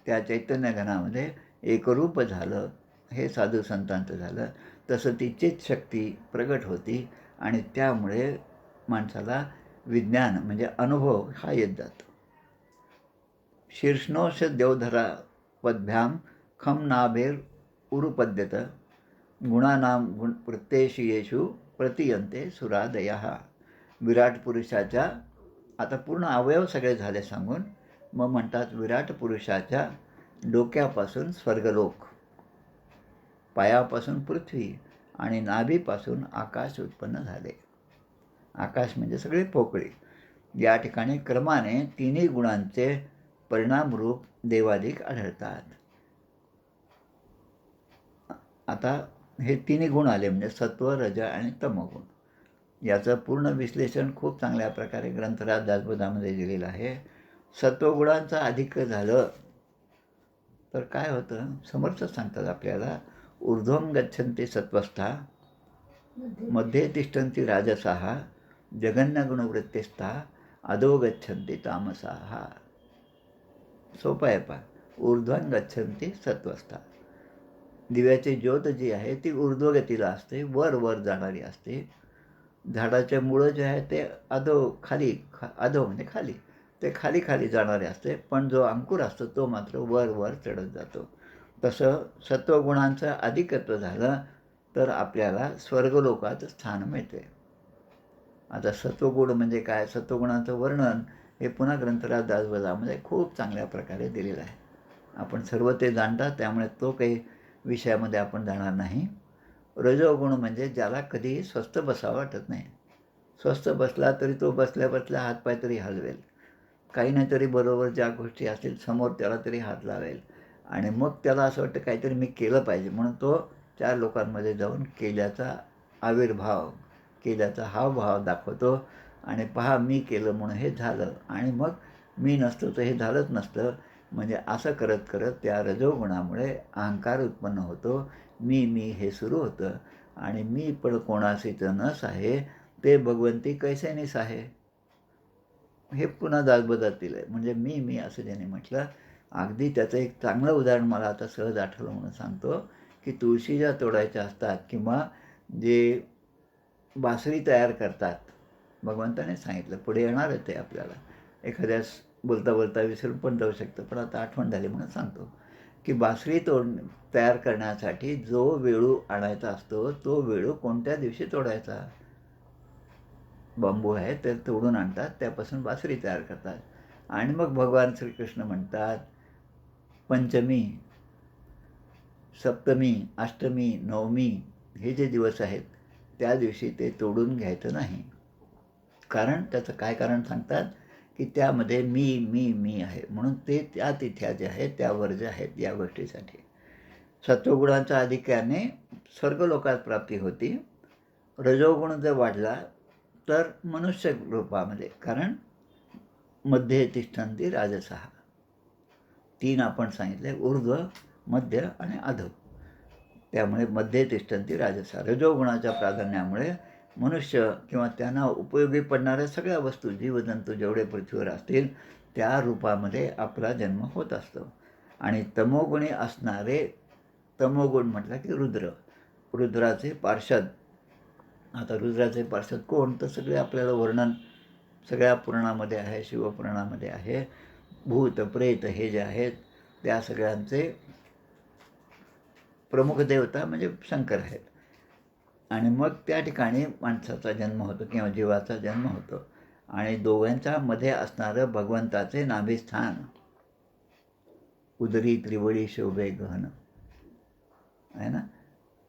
त्या चैतन्य घनामध्ये एकरूप झालं. हे साधू संतांचं झालं. तसं ती चित्शक्ती प्रगट होती आणि त्यामुळे माणसाला विज्ञान म्हणजे अनुभव हा येत जातो. शीर्ष्णोश देवधरा पद्भ्याम खम नाभेर उरुपद्यत गुणानाम गुण प्रत्ययशीयेषु प्रतियंते सुरादयः. विराट पुरुषाच्या आता पूर्ण अवयव सगळे झाले सांगून मग म्हणतात विराट पुरुषाच्या डोक्यापासून स्वर्गलोक, पायापासून पृथ्वी आणि नाभीपासून आकाश उत्पन्न झाले. आकाश म्हणजे सगळे पोकळी. या ठिकाणी क्रमाने तिन्ही गुणांचे परिणामरूप देवाधिक आढळतात. आता हे तिन्ही गुण आले म्हणजे सत्व, रज आणि तमोगुण. याचं पूर्ण विश्लेषण खूप चांगल्या प्रकारे ग्रंथराज दासबोधामध्ये दिलेलं आहे. सत्वगुणांचं अधिक्य झालं तर काय होतं, समर्थ सांगतात आपल्याला, ऊर्ध्वं गच्छन्ति सत्वस्था मध्ये तिष्ठन्ति राजसाः जघन्यगुणवृत्तिस्था अधो गच्छन्ति तामसाः. सोपं आहे पहा. ऊर्ध्वं गच्छन्ति सत्वस्था, दिव्याची ज्योत जी आहे ती ऊर्ध्वगतीला असते, वर वर जाणारी असते. झाडाचे मुळं जे आहे ते खाली अधो म्हणजे खाली, ते खाली खाली जाणारे असते, पण जो अंकुर असतो तो मात्र वर वर चढत जातो. तसं सत्वगुणांचं अधिकत्व झालं तर आपल्याला स्वर्गलोकात स्थान मिळते. आता सत्वगुण म्हणजे काय, सत्वगुणांचं वर्णन हे पुन्हा ग्रंथराज दासबोधामध्ये खूप चांगल्या प्रकारे दिलेलं आहे. आपण सर्व ते जाणतात, त्यामुळे तो काही विषयामध्ये आपण जाणार नाही. रजोगुण म्हणजे ज्याला कधीही स्वस्थ बसावं वाटत नाही. स्वस्थ बसला तरी तो बसल्या बसल्या हातपाय तरी हलवेल, काही नाही तरी बरोबर ज्या गोष्टी असतील समोर त्याला तरी हात लावेल आणि मग त्याला असं वाटतं काहीतरी मी केलं पाहिजे, म्हणून तो 4 लोकांमध्ये जाऊन केल्याचा आविर्भाव, केल्याचा हावभाव दाखवतो आणि पहा मी केलं म्हणून हे झालं, आणि मग मी नसतो तर हे झालंच नसतं. म्हणजे असं करत करत त्या रजोगुणामुळे अहंकार उत्पन्न होतो. मी हे सुरू होतं आणि मी पण कोणासीच नस आहे, ते भगवंती कैसे निस आहे, हे पुन्हा दासबोधातील आहे. म्हणजे मी असं ज्याने म्हटलं, अगदी त्याचं एक चांगलं उदाहरण मला आता सहज आठवलं म्हणून सांगतो, की तुळशी ज्या तोडायच्या असतात किंवा जे बासरी तयार करतात, भगवंताने सांगितलं, पुढे येणार आहे ते आपल्याला, एखाद्यास बोलता बोलता विसरून पण जाऊ शकतं, पण आता आठवण झाली म्हणून सांगतो, की बासरी तयार करण्यासाठी जो वेळू आणायचा असतो तो वेळू कोणत्या दिवशी तोडायचा. बांबू आहे तर तोडून आणतात, त्यापासून बासरी तयार करतात आणि मग भगवान श्रीकृष्ण म्हणतात पंचमी, सप्तमी, अष्टमी, नवमी हे जे दिवस आहेत त्या दिवशी ते तोडून घ्यायचं नाही. कारण त्याचं काय कारण सांगतात, की त्यामध्ये मी आहे, म्हणून ते त्या तिथ्या ज्या आहेत त्या वर्ज्य आहेत या गोष्टीसाठी. सत्वगुणांच्या अधिक्याने स्वर्गलोकात प्राप्ती होती. रजोगुण जर वाढला तर मनुष्य रूपामध्ये, कारण मध्ये तिष्ठन्ति राजसः, 3 आपण सांगितले, ऊर्ध्व, मध्य आणि अधो. त्यामुळे मध्ये तिष्ठन्ति राजसः, रजोगुणाच्या प्राधान्यामुळे मनुष्य किंवा त्यांना उपयोगी पडणाऱ्या सगळ्या वस्तू, जीवजंतू जेवढे पृथ्वीवर असतील त्या रूपामध्ये आपला जन्म होत असतो. आणि तमोगुणी असणारे, तमोगुण म्हटलं की रुद्राचे पार्षद. आता रुद्राचे पार्षद कोण, तर सगळे आपल्याला वर्णन सगळ्या पुराणामध्ये आहे, शिवपुराणामध्ये आहे. भूत प्रेत हे जे आहेत त्या सगळ्यांचे प्रमुख देवता म्हणजे शंकर आहेत. आणि मग त्या ठिकाणी माणसाचा जन्म होतो किंवा जीवाचा जन्म होतो आणि दोघांच्या मध्ये असणारं भगवंताचे नाभिस्थान उदरी त्रिवळी शोभे गहन आहे ना.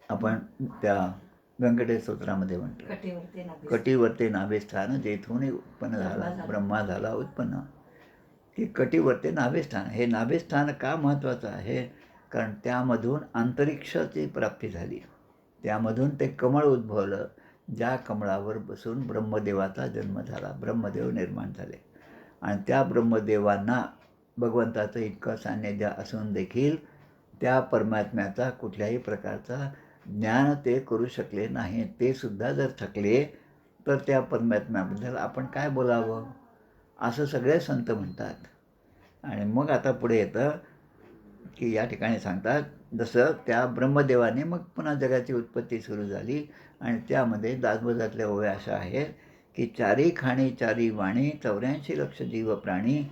आपण त्या व्यंकटेश स्तोत्रामध्ये म्हणतो कटिवर्ते नाभिस्थान जेथून उत्पन्न झाला ब्रह्मा झाला उत्पन्न. की कटिवर्ते नाभिस्थान, हे नाभिस्थान का महत्त्वाचं आहे? कारण त्यामधून अंतरिक्षाची प्राप्ती झाली, त्यामधून ते कमळ उद्भवलं, ज्या कमळावर बसून ब्रह्मदेवाचा जन्म झाला, ब्रह्मदेव निर्माण झाले. आणि त्या ब्रह्मदेवांना भगवंताचं इतकं सान्निध्य असून देखील त्या परमात्म्याचा कुठल्याही प्रकारचा ज्ञान ते करू शकले नाही. ते सुद्धा जर थकले तर त्या परमात्म्याबद्दल आपण काय बोलावं असं सगळे संत म्हणतात. आणि मग आता पुढे येतं की या ठिकाणी सांगतात जसं त्या ब्रह्मदेवाने मग पुन्हा जगाची उत्पत्ती सुरू झाली आणि त्यामध्ये दासबोधातल्या ओव्या अशा आहेत की चारी खाणी चारी वाणी 84 लक्ष जीव प्राणी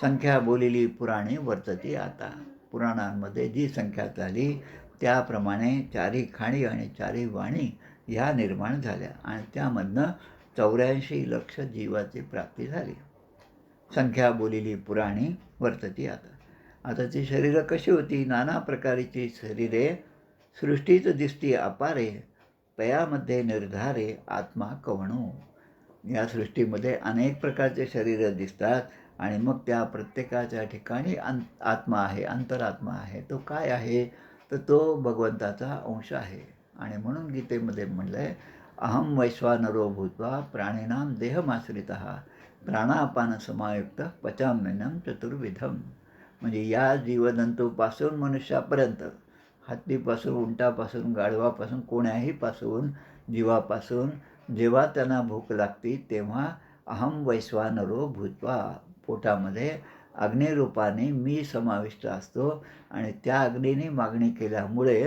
संख्या बोलिली पुराणी वर्तती आता. पुराणांमध्ये जी संख्या झाली त्याप्रमाणे चारी खाणी आणि चारी वाणी ह्या निर्माण झाल्या आणि त्यामधनं 84 लक्ष जीवाची प्राप्ती झाली. संख्या बोलिली पुराणी वर्तती आता. आता ती शरीरं कशी होती? नाना प्रकारची शरीरे सृष्टीच दिसती अपारे तयामध्ये निर्धारे आत्मा कवणो. या सृष्टीमध्ये अनेक प्रकारचे शरीरं दिसतात आणि मग त्या प्रत्येकाच्या ठिकाणी आत्मा आहे, अंतरात्मा आहे. तो काय आहे? तर तो भगवंताचा अंश आहे. आणि म्हणून गीतेमध्ये म्हणलं आहे अहम वैश्वानरो भूत्वा प्राणिनाम देहमाश्रितः प्राणापान समायुक्त पचाम्यन्नम चतुर्विधम. म्हणजे या जीवजंतूपासून मनुष्यापर्यंत, हत्तीपासून, उंटापासून, गाढवापासून, कोण्याहीपासून, जीवापासून जेव्हा त्यांना भूक लागते तेव्हा अहम वैश्वानरो भूत्वा, पोटामध्ये अग्निरूपाने मी समाविष्ट असतो आणि त्या अग्नीने मागणी केल्यामुळे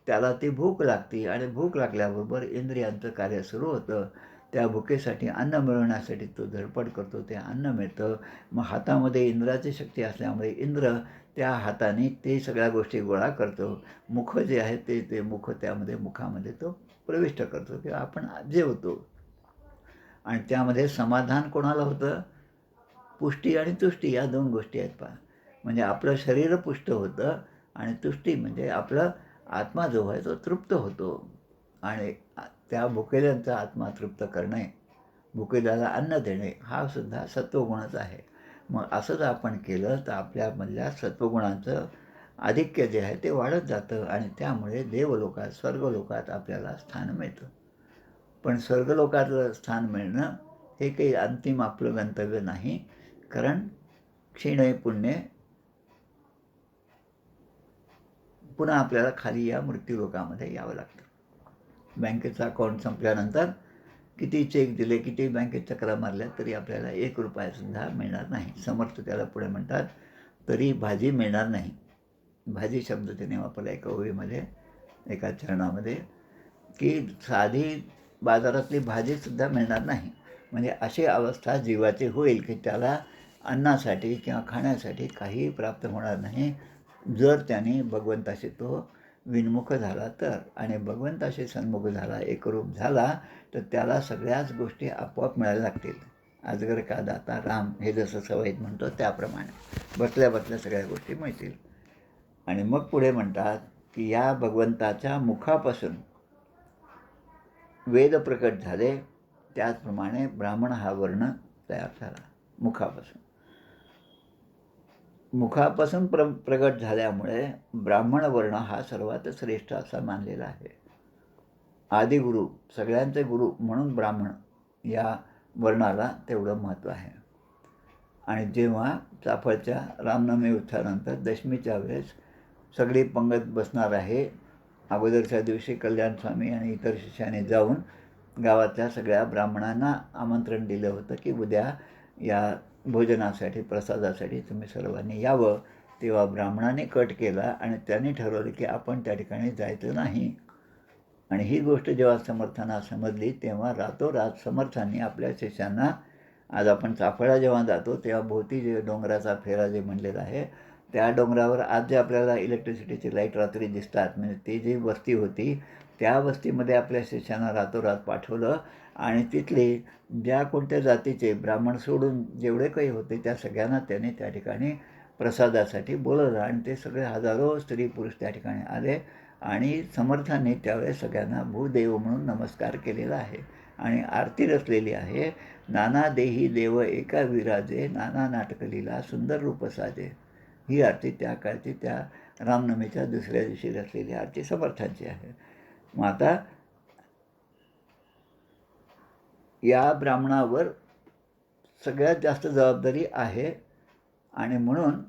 त्याला ती भूक लागते आणि भूक लागल्याबरोबर इंद्रियांचं कार्य सुरू होतं. त्या भुकेसाठी अन्न मिळवण्यासाठी तो धडपड करतो, ते अन्न मिळतं. मग हातामध्ये इंद्राची शक्ती असल्यामुळे इंद्र त्या हाताने ते सगळ्या गोष्टी गोळा करतो. मुख जे आहे ते मुख त्यामध्ये मुखामध्ये तो प्रविष्ट करतो किंवा आपण जेवतो. आणि त्यामध्ये समाधान कोणाला होतं? पुष्टी आणि तुष्टी या दोन गोष्टी आहेत पहा. म्हणजे आपलं शरीर पुष्ट होतं आणि तुष्टी म्हणजे आपलं आत्मा जो आहे तो तृप्त होतो. आणि त्या भुकेल्यांचा आत्मा तृप्त करणे, भुकेल्याला अन्न देणे हा सुद्धा सत्वगुणच आहे. मग असं जर आपण केलं तर आपल्यामधल्या सत्वगुणांचं आधिक्य जे आहे ते वाढत जातं आणि त्यामुळे देवलोकात, स्वर्गलोकात आपल्याला स्थान मिळतं. पण स्वर्गलोकातलं स्थान मिळणं हे काही अंतिम आपलं गंतव्य नाही. कारण क्षीणे पुण्य पुन्हा आपल्याला खाली या मृत्यूलोकामध्ये यावं लागतं. बँकेचं अकाउंट संपल्यानंतर किती चेक दिले, किती बँकेत चक्रा मारल्या तरी आपल्याला 1 रुपयासुद्धा मिळणार नाही. समर्थ त्याला पुढे म्हणतात तरी भाजी मिळणार नाही. भाजी शब्द त्याने वापरला एका ओळीमध्ये, एका चरणामध्ये, की साधी बाजारातली भाजीसुद्धा मिळणार नाही. म्हणजे अशी अवस्था जीवाची होईल की त्याला अन्नासाठी किंवा खाण्यासाठी काहीही प्राप्त होणार नाही जर त्याने भगवंताशी तो विन्मुख झाला तर. आणि भगवंताशी सन्मुख झाला, एकरूप झाला तर त्याला सगळ्याच गोष्टी आपोआप मिळायला लागतील. अजगर का दाता राम हे जसं सवयीत म्हणतो त्याप्रमाणे बसल्या बसल्या सगळ्या गोष्टी मिळतील. आणि मग पुढे म्हणतात की या भगवंताच्या मुखापासून वेद प्रकट झाले, त्याचप्रमाणे ब्राह्मण हा वर्ण तयार झाला. मुखापासून प्रगट झाल्यामुळे ब्राह्मण वर्ण हा सर्वात श्रेष्ठ असा मानलेला आहे. आदिगुरु, सगळ्यांचे गुरु म्हणून ब्राह्मण या वर्णाला तेवढं महत्त्व आहे. आणि जेव्हा चाफळच्या रामनवमी उत्सवानंतर दशमीच्या वेळेस सगळी पंगत बसणार आहे, अगोदरच्या दिवशी कल्याण स्वामी आणि इतर शिष्याने जाऊन गावातल्या सगळ्या ब्राह्मणांना आमंत्रण दिलं होतं की उद्या या भोजनासाठी, प्रसादासाठी तुम्ही सर्वांनी यावं. तेव्हा ब्राह्मणाने कट केला आणि त्यांनी ठरवलं की आपण त्या ठिकाणी जायचं नाही. आणि ही गोष्ट जेव्हा समर्थांना समजली तेव्हा रातोरात समर्थांनी आपल्या शिष्यांना, आज आपण चाफळा जेव्हा जातो तेव्हा भोवती जे डोंगराचा फेरा जे म्हणलेला आहे त्या डोंगरावर आज जे आपल्याला इलेक्ट्रिसिटीची लाईट रात्री दिसतात, म्हणजे ती जी वस्ती होती त्या वस्तीमध्ये आपल्या शिष्यांना रातोरात पाठवलं आणि तिथले ज्या कोणत्या जातीचे ब्राह्मण सोडून जेवढे काही होते त्या सगळ्यांना त्यांनी त्या ठिकाणी प्रसादासाठी बोलवलं आणि ते सगळे हजारो स्त्री पुरुष त्या ठिकाणी आले आणि समर्थांनी त्यावेळेस सगळ्यांना भूदेव म्हणून नमस्कार केलेला आहे आणि आरती रचलेली आहे. नाना देही देव एका विराजे, नाना नाटकलीला सुंदर रूप साजे. ही आरती त्या काळची त्या रामनवमीच्या दुसऱ्या दिवशी रचलेली आरती समर्थांची आहे. मग आता या ब्राह्मणावर सगळ्यात जास्त जबाबदारी आहे आणि म्हणून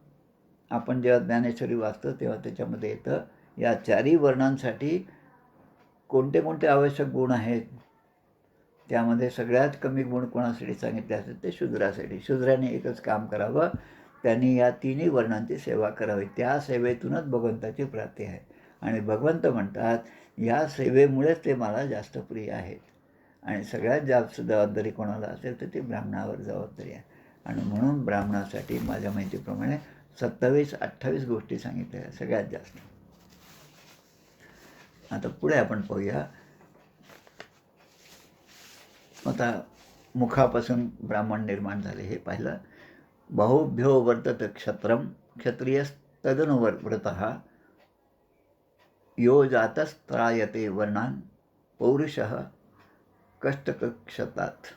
आपण जेव्हा ज्ञानेश्वरी वाचतो तेव्हा त्याच्यामध्ये येतं या चारी वर्णांसाठी कोणते कोणते आवश्यक गुण आहेत. त्यामध्ये सगळ्यात कमी गुण कोणासाठी सांगितले असतात ते शूद्रासाठी. शूद्राने एकच काम करावं, त्यांनी या तिन्ही वर्णांची सेवा करावी. त्या सेवेतूनच भगवंताची प्राप्ती आहे आणि भगवंत म्हणतात या सेवेमुळेच ते मला जास्त प्रिय आहेत आणि सगळ्यात जास्त जबाबदारी कोणाला असेल तर ती ब्राह्मणावर जबाबदारी आहे आणि म्हणून ब्राह्मणासाठी माझ्या माहितीप्रमाणे 27-28 गोष्टी सांगितल्या सगळ्यात जास्त. आता पुढे आपण पाहूया. आता मुखापासून ब्राह्मण निर्माण झाले हे पाहिलं. बाहुभ्यो वर्तत क्षत्रम क्षत्रियस्तदनुव्रतः यो जातस्त्रायते वर्णान पौरुषः कष्टकक्षतात.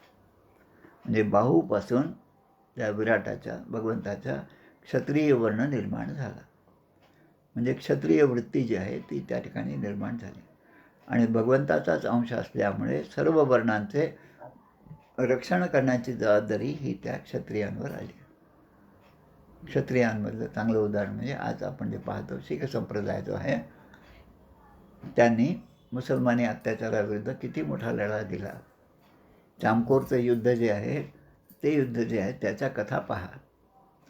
म्हणजे बाहूपासून त्या विराटाच्या भगवंताच्या क्षत्रिय वर्ण निर्माण झाला. म्हणजे क्षत्रिय वृत्ती जी आहे ती त्या ठिकाणी निर्माण झाली आणि भगवंताचाच अंश असल्यामुळे सर्व वर्णांचे रक्षण करण्याची जबाबदारी ही त्या क्षत्रियांवर आली. क्षत्रियांमधलं चांगलं उदाहरण म्हणजे आज आपण जे पाहतो शीख संप्रदाय जो आहे त्यांनी मुसलमानी अत्याचाराविरुद्ध किती मोठा लढा दिला. चामकोरचं युद्ध जे आहे ते युद्ध जे आहे त्याच्या कथा पहा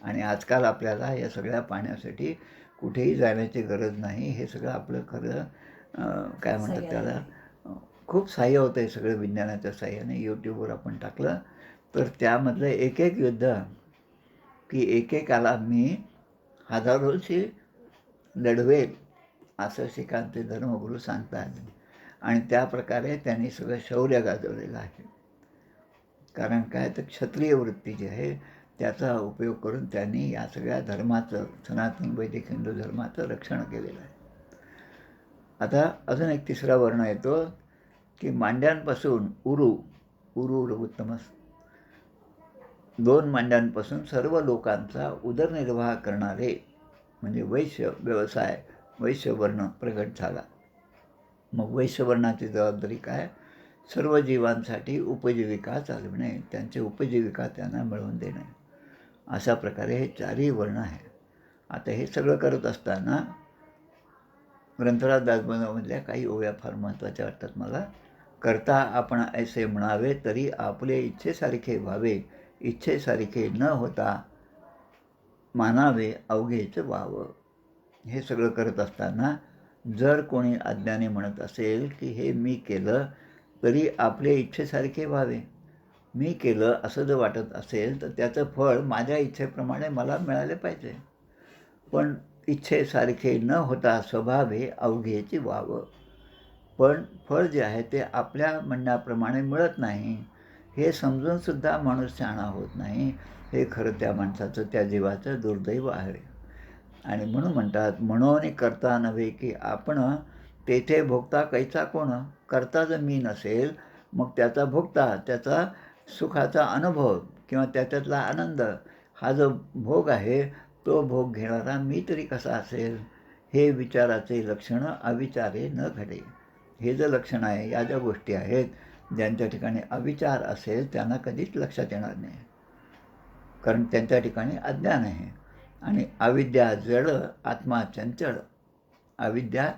आणि आजकाल आपल्याला या सगळ्या पाहण्यासाठी कुठेही जाण्याची गरज नाही. हे सगळं आपलं खरं काय म्हणतात त्याला खूप सहाय्य होतं आहे सगळं विज्ञानाच्या सहाय्याने. यूट्यूबवर आपण टाकलं तर त्यामधलं एक एक युद्ध की एकेकाला मी हजारोशी लढवेल असं शिखांचे धर्मगुरू सांगतात आणि त्या प्रकारे त्यांनी सगळं शौर्य गाजवलेलं आहे. कारण काय तर क्षत्रिय वृत्ती जी आहे त्याचा उपयोग करून त्यांनी या सगळ्या धर्माचं सनातन वैदिक हिंदू धर्माचं रक्षण केलेलं आहे. आता अजून एक तिसरा वर्ण येतो की मांड्यांपासून उरू उत्तमस 2 मांड्यांपासून सर्व लोकांचा उदरनिर्वाह करणारे म्हणजे वैश्य व्यवसाय वैश्यवर्ण प्रगट झाला. मग वैश्यवर्णाची जबाबदारी काय? सर्व जीवांसाठी उपजीविका चालवणे, त्यांची उपजीविका त्यांना मिळवून देणे. अशा प्रकारे हे चारही वर्ण आहे. आता हे सगळं करत असताना ग्रंथराज दासबोधामधल्या काही ओव्या फार महत्त्वाच्या वाटतात मला. करता आपण ऐसे म्हणावे तरी आपले इच्छेसारखे व्हावे, इच्छेसारखे न होता मानावे अवघेच व्हावं. हे सगळं करत असताना जर कोणी अज्ञानी म्हणत असेल की हे मी केलं तरी आपले इच्छेसारखे व्हावे, मी केलं असं जर वाटत असेल तर त्याचं फळ माझ्या इच्छेप्रमाणे मला मिळाले पाहिजे. पण इच्छेसारखे न होता स्वभावे अवघेची व्हावं. पण फळ जे आहे ते आपल्या म्हणण्याप्रमाणे मिळत नाही हे समजूनसुद्धा माणूस शहाणा होत नाही. हे खरं त्या माणसाचं त्या जीवाचं दुर्दैव आहे. आणि म्हणून म्हणतात म्हणून करता नव्हे की आपण तेथे भोगता कैचा कोण. करता जर मी नसेल मग त्याचा भोगता त्याचा सुखाचा अनुभव किंवा त्याच्यातला आनंद हा जो भोग आहे तो भोग घेणारा मी तरी कसा असेल. हे विचाराचे लक्षण अविचारे न घडे. हे जे लक्षण आहे या ज्या गोष्टी आहेत ज्यांच्या ठिकाणी अविचार असेल त्यांना कधीच लक्षात येणार नाही. कारण त्यांच्या ठिकाणी अज्ञान आहे आणि अविद्या जड आत्मा चंचल. अविद्या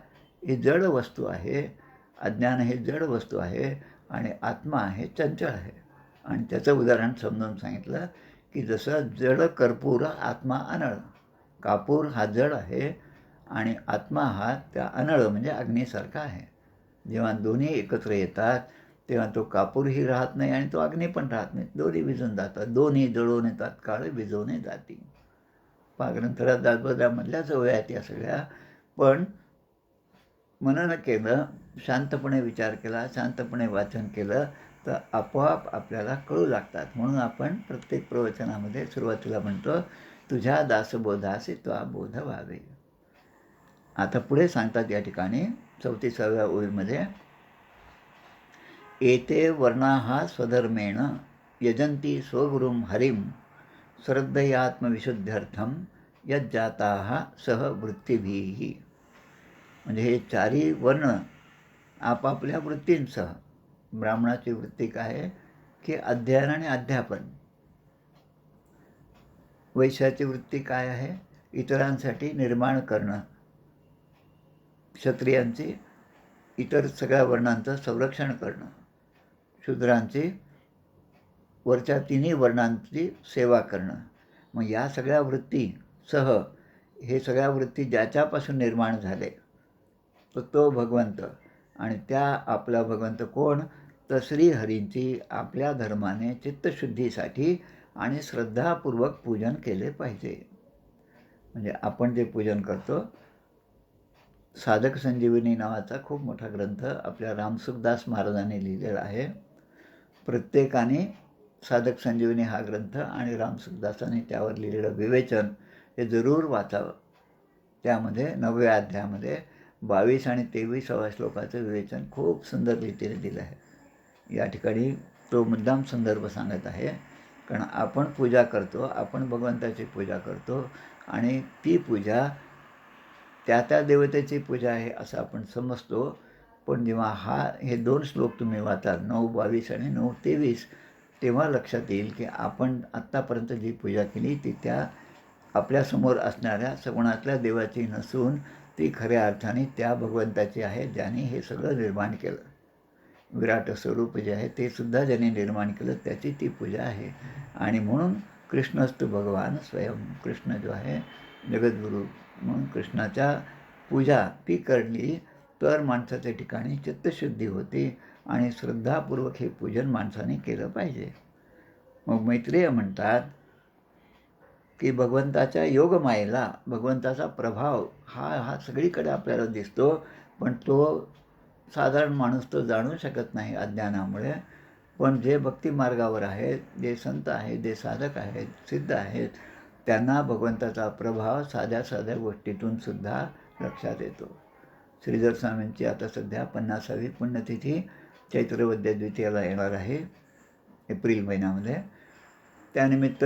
ही जड वस्तू आहे, अज्ञान हे जड वस्तू आहे आणि आत्मा हे चंचल आहे. आणि त्याचं उदाहरण समजावून सांगितलं की जसं जड कर्पूर आत्मा अनळ. कापूर हा जड आहे आणि आत्मा हा त्या अनळ म्हणजे अग्नीसारखा आहे. जेव्हा दोन्ही एकत्र येतात तेव्हा तो कापूरही राहत नाही आणि तो अग्नी पण राहत नाही. दोन्ही विझून जातात. दोन्ही जळून येतात काळ विझवणे जाती. ग्रंथाला दासबोधामधल्या सवयी आहेत या सगळ्या. पण मनन केलं, शांतपणे विचार केला, शांतपणे वाचन केलं तर आपोआप आपल्याला कळू लागतात. म्हणून आपण प्रत्येक प्रवचनामध्ये सुरुवातीला म्हणतो, तुझ्या दासबोधासी त्वा बोध व्हावे. आता पुढे सांगतात या ठिकाणी 34व्या ओळीमध्ये, एते वर्णाः स्वधर्मेण यजन्ति स्वगुरुं हरिं श्रद्धयात्मविशुद्ध्यर्थं यज्जाताः सह वृत्तिभिः. म्हणजे हे चारही वर्ण आपापल्या वृत्तींसह. ब्राह्मणाची वृत्ती काय आहे की अध्ययन आणि अध्यापन. वैश्याची वृत्ती काय आहे, इतरांसाठी निर्माण करणं. क्षत्रियांची इतर सगळ्या वर्णांचं संरक्षण करणं. शूद्रांची वरच्या तिन्ही वर्णांची सेवा करणं. मग या सगळ्या वृत्तीसह हे सगळ्या वृत्ती ज्याच्यापासून निर्माण झाले तो भगवंत. आणि त्या आपला भगवंत कोण, तर श्रीहरींची आपल्या धर्माने चित्तशुद्धीसाठी आणि श्रद्धापूर्वक पूजन केले पाहिजे. म्हणजे आपण जे पूजन करतो, साधक संजीवनी नावाचा खूप मोठा ग्रंथ आपल्या रामसुखदास महाराजांनी लिहिलेला आहे. प्रत्येकाने साधक संजीवनी हा ग्रंथ आणि रामसुखदासांनी त्यावर लिहिलेलं विवेचन हे जरूर वाचावं. त्यामध्ये 9व्या अध्यायामध्ये 22 आणि 23व्या श्लोकाचं विवेचन खूप सुंदर रीतीने दिलं आहे. या ठिकाणी तो मुद्दाम संदर्भ सांगत आहे, कारण आपण पूजा करतो, आपण भगवंताची पूजा करतो आणि ती पूजा त्या देवतेची पूजा आहे असं आपण समजतो. पण जेव्हा हे 2 श्लोक तुम्ही वाचाल 9:22 आणि 9:23, तेव्हा लक्षात येईल की आपण आत्तापर्यंत जी पूजा केली ती त्या आपल्यासमोर असणाऱ्या सगुणातल्या देवाची नसून ती खऱ्या अर्थाने त्या भगवंताची आहे ज्याने हे सगळं निर्माण केलं. विराट स्वरूप जे आहे ते सुद्धा ज्याने निर्माण केलं त्याची ती पूजा आहे. आणि म्हणून कृष्णस्तु भगवान स्वयं, कृष्ण जो आहे जगद्गुरू, म्हणून कृष्णाच्या पूजा ती करली तर माणसाच्या ठिकाणी चित्तशुद्धी होते आणि श्रद्धापूर्वक हे पूजन माणसाने केलं पाहिजे. मग मैत्रेय म्हणतात की भगवंताच्या योगमायेला भगवंताचा प्रभाव हा सगळीकडे आपल्याला दिसतो, पण तो साधारण माणूस तो जाणू शकत नाही अज्ञानामुळे. पण जे भक्तिमार्गावर आहेत, जे संत आहेत, जे साधक आहेत, सिद्ध आहेत, त्यांना भगवंताचा प्रभाव साध्या साध्या गोष्टीतून सुद्धा लक्षात येतो. श्रीधर स्वामींची आता सध्या 50वी पुण्यतिथी चैत्रवद्य द्वितीयाला येणार आहे एप्रिल महिन्यामध्ये. त्यानिमित्त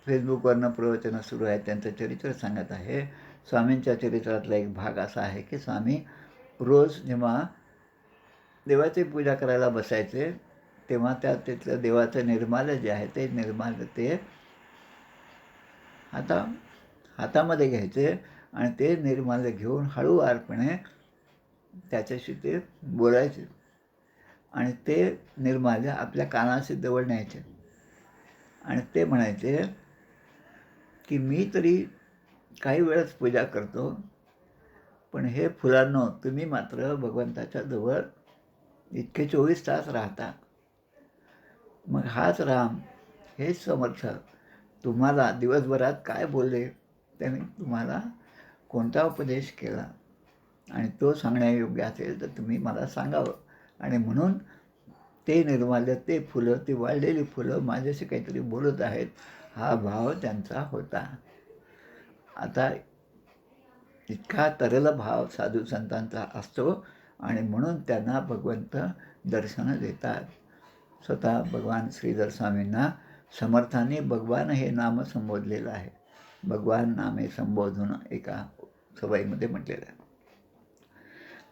फेसबुकवरनं प्रवचनं सुरू आहेत, त्यांचं चरित्र सांगत आहे. स्वामींच्या चरित्रातला एक भाग असा आहे की स्वामी रोज जेव्हा देवाची पूजा करायला बसायचे तेव्हा तिथलं देवाचं निर्माल्य जे आहे ते निर्माल्य ते हातामध्ये घ्यायचे आणि ते निर्माल्य घेऊन हळूवारपणे त्याच्याशी ते बोलायचे आणि ते निर्माल्य आपल्या कानाशी जवळ न्यायचे आणि ते म्हणायचे की मी तरी काही वेळच पूजा करतो, पण हे फुलांनो तुम्ही मात्र भगवंताच्या जवळ इतके 24 तास राहता. मग हाच राम, हेच समर्थ तुम्हाला दिवसभरात काय बोलले, त्याने तुम्हाला कोणता उपदेश केला आणि तो सांगण्यायोग्य असेल तर तुम्ही मला सांगावं. आणि म्हणून ते निर्माल्य, ते फुलं, ती वाळलेली फुलं माझ्याशी काहीतरी बोलत आहेत, हा भाव त्यांचा होता. आता इतका तरल भाव साधू संतांचा असतो आणि म्हणून त्यांना भगवंत दर्शनं देतात. स्वतः भगवान श्रीधर स्वामींना समर्थांनी भगवान हे नाम संबोधलेलं आहे. भगवान नामे संबोधून एका सवयीमध्ये म्हटलेलं आहे.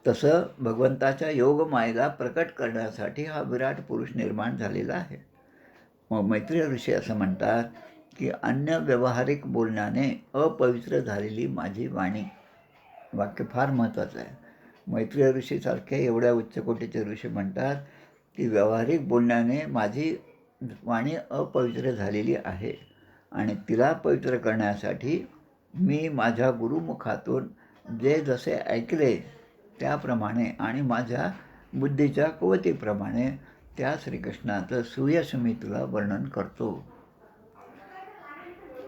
तसं भगवंताच्या योगमायेला प्रकट करण्यासाठी हा विराट पुरुष निर्माण झालेला आहे. मग मैत्रेय ऋषी असं म्हणतात की अन्य व्यावहारिक बोलण्याने अपवित्र झालेली माझी वाणी. वाक्य फार महत्त्वाचं आहे. मैत्रेय ऋषीसारखे एवढ्या उच्च कोटीचे ऋषी म्हणतात की व्यावहारिक बोलण्याने माझी वाणी अपवित्र झालेली आहे आणि तिला पवित्र करण्यासाठी मी माझ्या गुरुमुखातून जे जसे ऐकले त्याप्रमाणे आणि माझ्या बुद्धीच्या कुवतीप्रमाणे त्या श्रीकृष्णाचं सुयश मी तुला वर्णन करतो.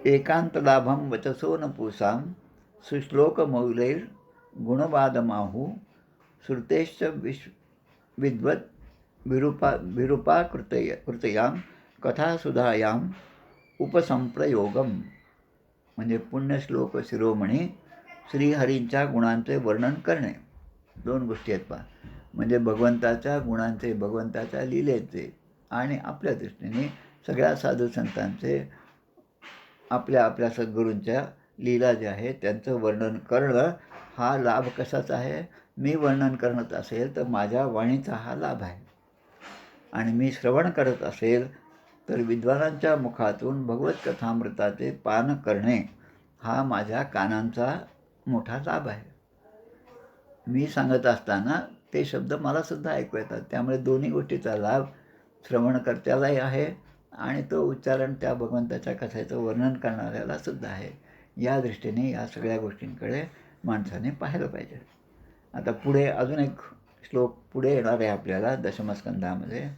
एकांतलाभं वचसो न पूसां सुश्लोकमौलैर् गुणवादमाहु श्रुतेश्च विद्वत् कृतयां कथासुधायाम् उपसंप्रयोगम. म्हणजे पुण्यश्लोक शिरोमणी श्रीहरींच्या गुणांचे वर्णन करणे. दोन गोष्टी आहेत पहा. म्हणजे भगवंताच्या गुणांचे, भगवंताच्या लीलेचे आणि आपल्या दृष्टीने सगळ्या साधू संतांचे, आपल्या आपल्या सद्गुरूंच्या लीला ज्या आहेत त्यांचं वर्णन करणं. हा लाभ कशाचा आहे? मी वर्णन करत असेल तर माझ्या वाणीचा हा लाभ आहे, आणि मी श्रवण करत असेल तर विद्वानांच्या मुखातून भगवत कथामृताचे पान करणे हा माझ्या कानांचा मोठा लाभ आहे. मी सांगत असताना ते शब्द मलासुद्धा ऐकू येतात. त्यामुळे दोन्ही गोष्टीचा लाभ श्रवणकर्त्यालाही आहे आणि तो उच्चारण त्या भगवंताच्या कथेचं वर्णन करणाऱ्याला सुद्धा आहे. या दृष्टीने या सगळ्या गोष्टींकडे माणसाने पाहिलं पाहिजे. आता पुढे अजून एक श्लोक पुढे येणार आहे आपल्याला दशमस्कंदामध्ये.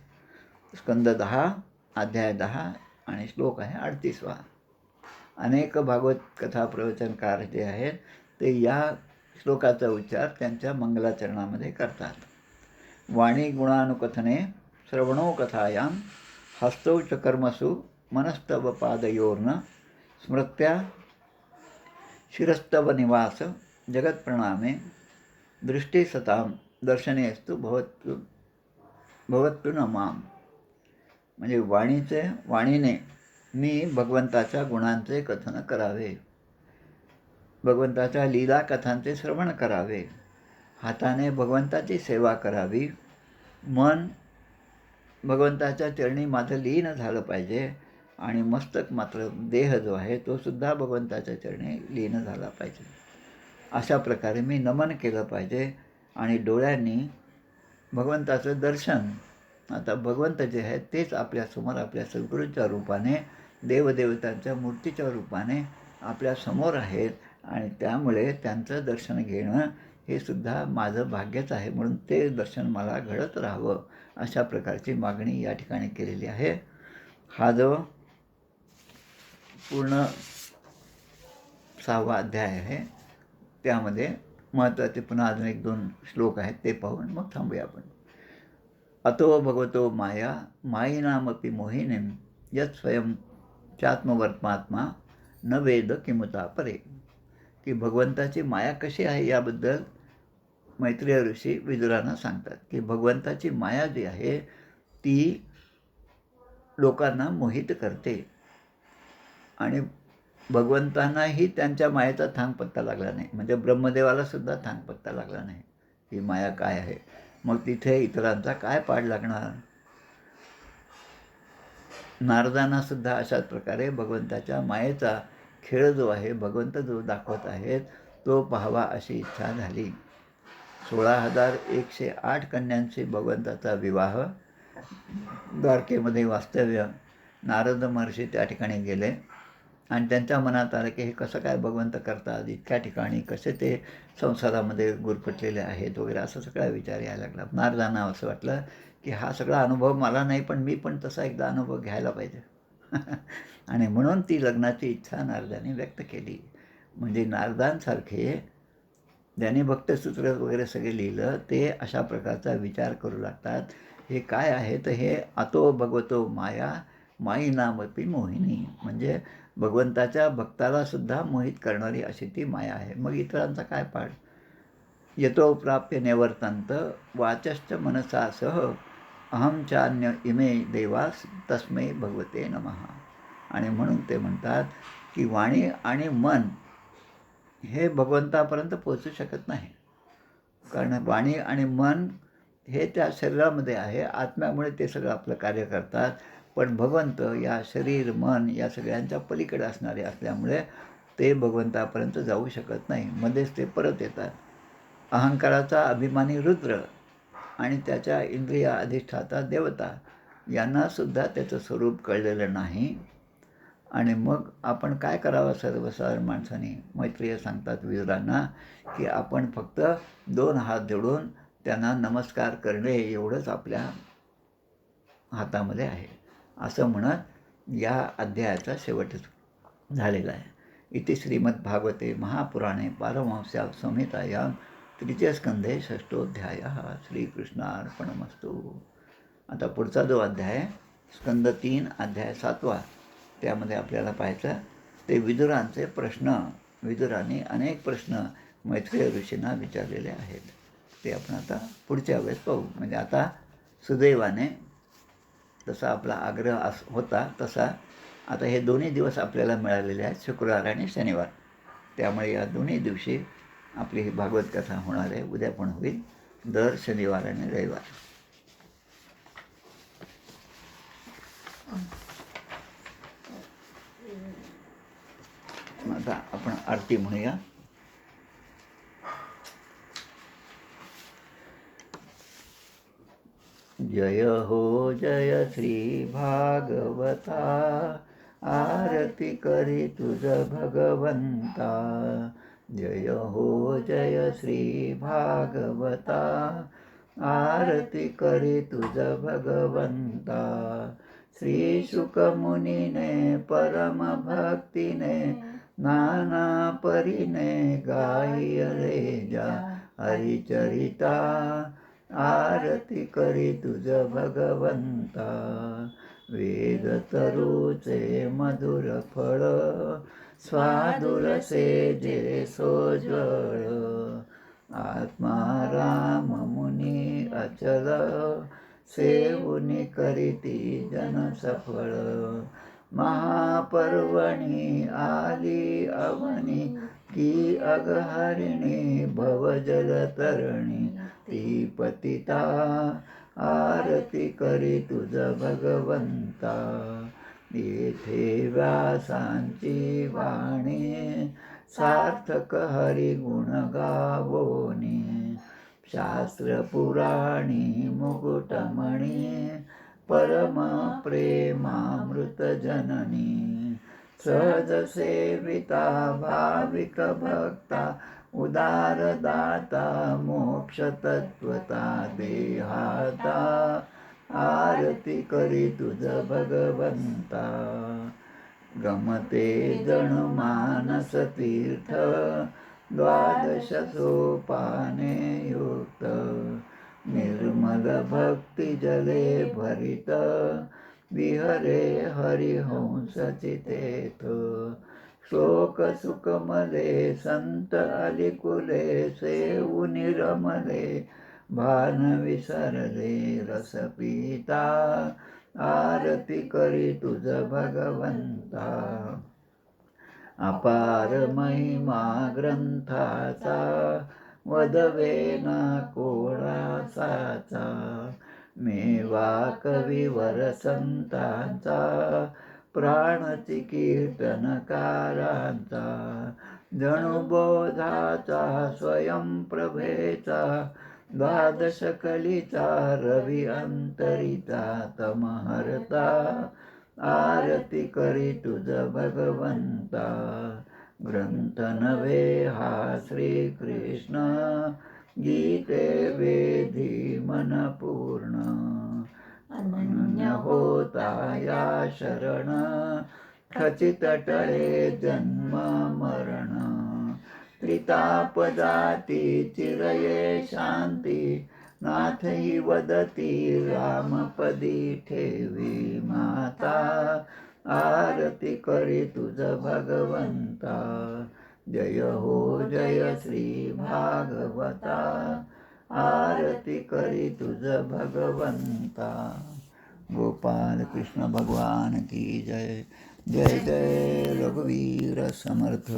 स्कंद 10, अध्याय 10 आणि श्लोक आहे 38वा. अनेक भागवत कथा प्रवचनकार जे आहेत ते या श्लोकाचा उच्चार त्यांच्या मंगलाचरणामध्ये करतात. वाणी गुणानुकथने श्रवणो कथायां हस्तौ च कर्मसु मनस्तव पादयोर्न स्मृत्या शिरस्तव निवास जगत्प्रणामे दृष्टी सतां दर्शनेस्तु भवत्तु न माम. म्हणजे वाणीने मी भगवंताच्या गुणांचे कथन करावे, भगवंताच्या लीला कथांचे श्रवण करावे, हाताने भगवंताची सेवा करावी, मन भगवंताच्या चरणी माझं लीन झालं पाहिजे, आणि मस्तक मात्र देह जो आहे तो सुद्धा भगवंताच्या चरणी लीन झाला पाहिजे. अशा प्रकारे मी नमन केलं पाहिजे. आणि डोळ्यांनी भगवंताचं दर्शन, आता भगवंत जे आहेत तेच आपल्यासमोर आपल्या सद्गुरूंच्या रूपाने, देवदेवतांच्या मूर्तीच्या रूपाने आपल्यासमोर आहेत, आणि त्यामुळे त्यांचं दर्शन घेणं हे सुद्धा माझं भाग्यच आहे. म्हणून ते दर्शन मला घडत राहावं अशा प्रकारची मागणी या ठिकाणी केलेली आहे. हा जो पूर्ण 6वा अध्याय आहे त्यामध्ये महत्त्वाचे पुन्हा अजून 1-2 श्लोक आहेत ते पाहून मग थांबूया आपण. अतो भगवतो माया मायिनामपि मोहिनीं यत् स्वयं चात्मवर्त्मात्मा न वेद किमुता परे. की भगवंताची माया कशी आहे याबद्दल मैत्रेय ऋषी विदुरांना सांगतात की भगवंताची माया जी आहे ती लोकांना मोहित करते, आणि भगवंतांनाही त्यांच्या मायेचा थांगपत्ता लागला नाही. म्हणजे ब्रह्मदेवाला सुद्धा थांगपत्ता लागला नाही ही माया काय आहे. मग तिथे इतरांचा काय पाड लागणार. नारदांना सुद्धा अशाच प्रकारे भगवंताच्या मायेचा खेळ जो आहे, भगवंत जो दाखवत आहेत तो पाहावा अशी इच्छा झाली. 16,108 कन्यांशी भगवंताचा विवाह, द्वारकेमध्ये वास्तव्य. नारद महर्षी त्या ठिकाणी गेले आणि त्यांच्या मनात आलं की हे कसं काय भगवंत करतात, इतक्या ठिकाणी कसे ते संसारामध्ये गुरफटलेले आहेत वगैरे, असा सगळा विचार यायला लागला. नारदांना असं वाटलं की हा सगळा अनुभव मला नाही, पण मी पण तसा एकदा अनुभव घ्यायला पाहिजे. आणि म्हणून ती लग्नाची इच्छा नारदांनी व्यक्त केली. म्हणजे नारदांसारखे ज्यांनी भक्तसूत्र वगैरे सगळे लिहिलं ते अशा प्रकारचा विचार करू लागतात. हे काय आहे तर हे अतो भगवतो माया मायिनामपि मोहिनी. म्हणजे भगवंताच्या भक्ताला सुद्धा मोहित करणारी अशी ती माया आहे. मग इतरांचा काय पाड. यतो प्राप्य निवर्तन्त वाचश्च मनसा सह अहम चान्य इमे देवास तस्मै भगवते नमः. आणि म्हणून ते म्हणतात की वाणी आणि मन हे भगवंतापर्यंत पोहोचू शकत नाही, कारण वाणी आणि मन हे त्या शरीरामध्ये आहे, आत्म्यामुळे ते सगळं आपलं कार्य करतात. पण भगवंत या शरीर मन या सगळ्यांच्या पलीकडे असणारे असल्यामुळे ते भगवंतापर्यंत जाऊ शकत नाही, मध्येच ते परत येतात. अहंकाराचा अभिमानी रुद्र आणि त्याच्या इंद्रिय अधिष्ठाता देवता यांनासुद्धा त्याचं स्वरूप कळलेलं नाही. आणि मग आपण काय करावं सर्वसाधारण माणसाने. मैत्रेय सांगतात विदुरांना की आपण फक्त 2 हात जोडून त्यांना नमस्कार करणे एवढंच आपल्या हातामध्ये आहे. असं म्हणत या अध्यायाचा शेवट झालेला आहे. इति श्रीमद्भागवते महापुराणे पारमहंस्यां संहितायां तृतीयस्कंधे षष्ठोऽध्यायः. श्रीकृष्णार्पणमस्तु. आता पुढचा जो अध्याय स्कंद 3 अध्याय 7, त्यामध्ये आपल्याला पाहायचं ते विदुरांचे प्रश्न. विदुराने अनेक प्रश्न मैत्रेय ऋषींना विचारलेले आहेत. ते आपण आता पुढच्या वेळेस पाहू. म्हणजे आता सुदैवाने तसा आपला आग्रह होता तसा आता हे दोन्ही दिवस आपल्याला मिळालेले आहेत, शुक्रवार आणि शनिवार. त्यामुळे या दोन्ही दिवशी आपली ही भागवत कथा होणार आहे. उद्या पण होईल, दर शनिवार आणि रविवार. आता आपण आरती म्हणूया. जय हो जय श्री भागवता, आरती करी तुझ भगवंता. जय हो जय श्री भागवता, आरती करी तुझ भगवंता. श्री शुकमुनीने परम भक्तीने नाना परीने गायले जा हरिचरिता. आरती करी तुझ भगवंता. वेद तरुचे मधुर फळ, स्वादुरसे जे सोज्वळ. आत्मा राम मुनी अचल, सेवुनी करीती जन सफळ. महापर्वणी आली अवनी, की अगहरिणी भवजल तरणी. ती पतिता आरती करी तुझ भगवंता. येथे व्यासांची वाणी, सार्थक हरिगुण गावोनी. शास्त्र पुराणी मुकुटमणी, परम प्रेमामृत जननी. सहज सेविता भाविक भक्ता, उदार दाता मोक्ष तत्वता देहाता. आरती करी तुझ भगवंता. गमते जण मानस तीर्थ, द्वादश सोपाने युक्त. निर्मल भक्ती जले भरित, विहरे हरिहंस चितेथ. श्लोक सुकमले संत अलिकुले, सेवुनी रमले भान विसरले रस पिता. आरती करी तुझ भगवंता. अपार महिमा ग्रंथाचा, वदवेना कोणासाचा. मेवा कविवर संतांचा, प्राणची कीर्तनकारांचा. जणू बोधाचा स्वयंप्रभेचा, द्वादश कलीचा रवी अंतरिता तमहरता. आरती करी तुझ भगवंता. ग्रंथ नव्हे हा श्रीकृष्ण, गीते वेधी मन पूर्ण. अनन्य होता या शरण, खचित टळे जन्म मरण. त्रिताप जाती चिरये शांती, नाथ ही वदती रामपदी ठेवी माता. आरती करी तुझ भगवंता. जय हो जय श्री भागवता, आरती करी तुझ भगवंता. गोपाल कृष्ण भगवान की जय. जय जय रघुवीर समर्थ.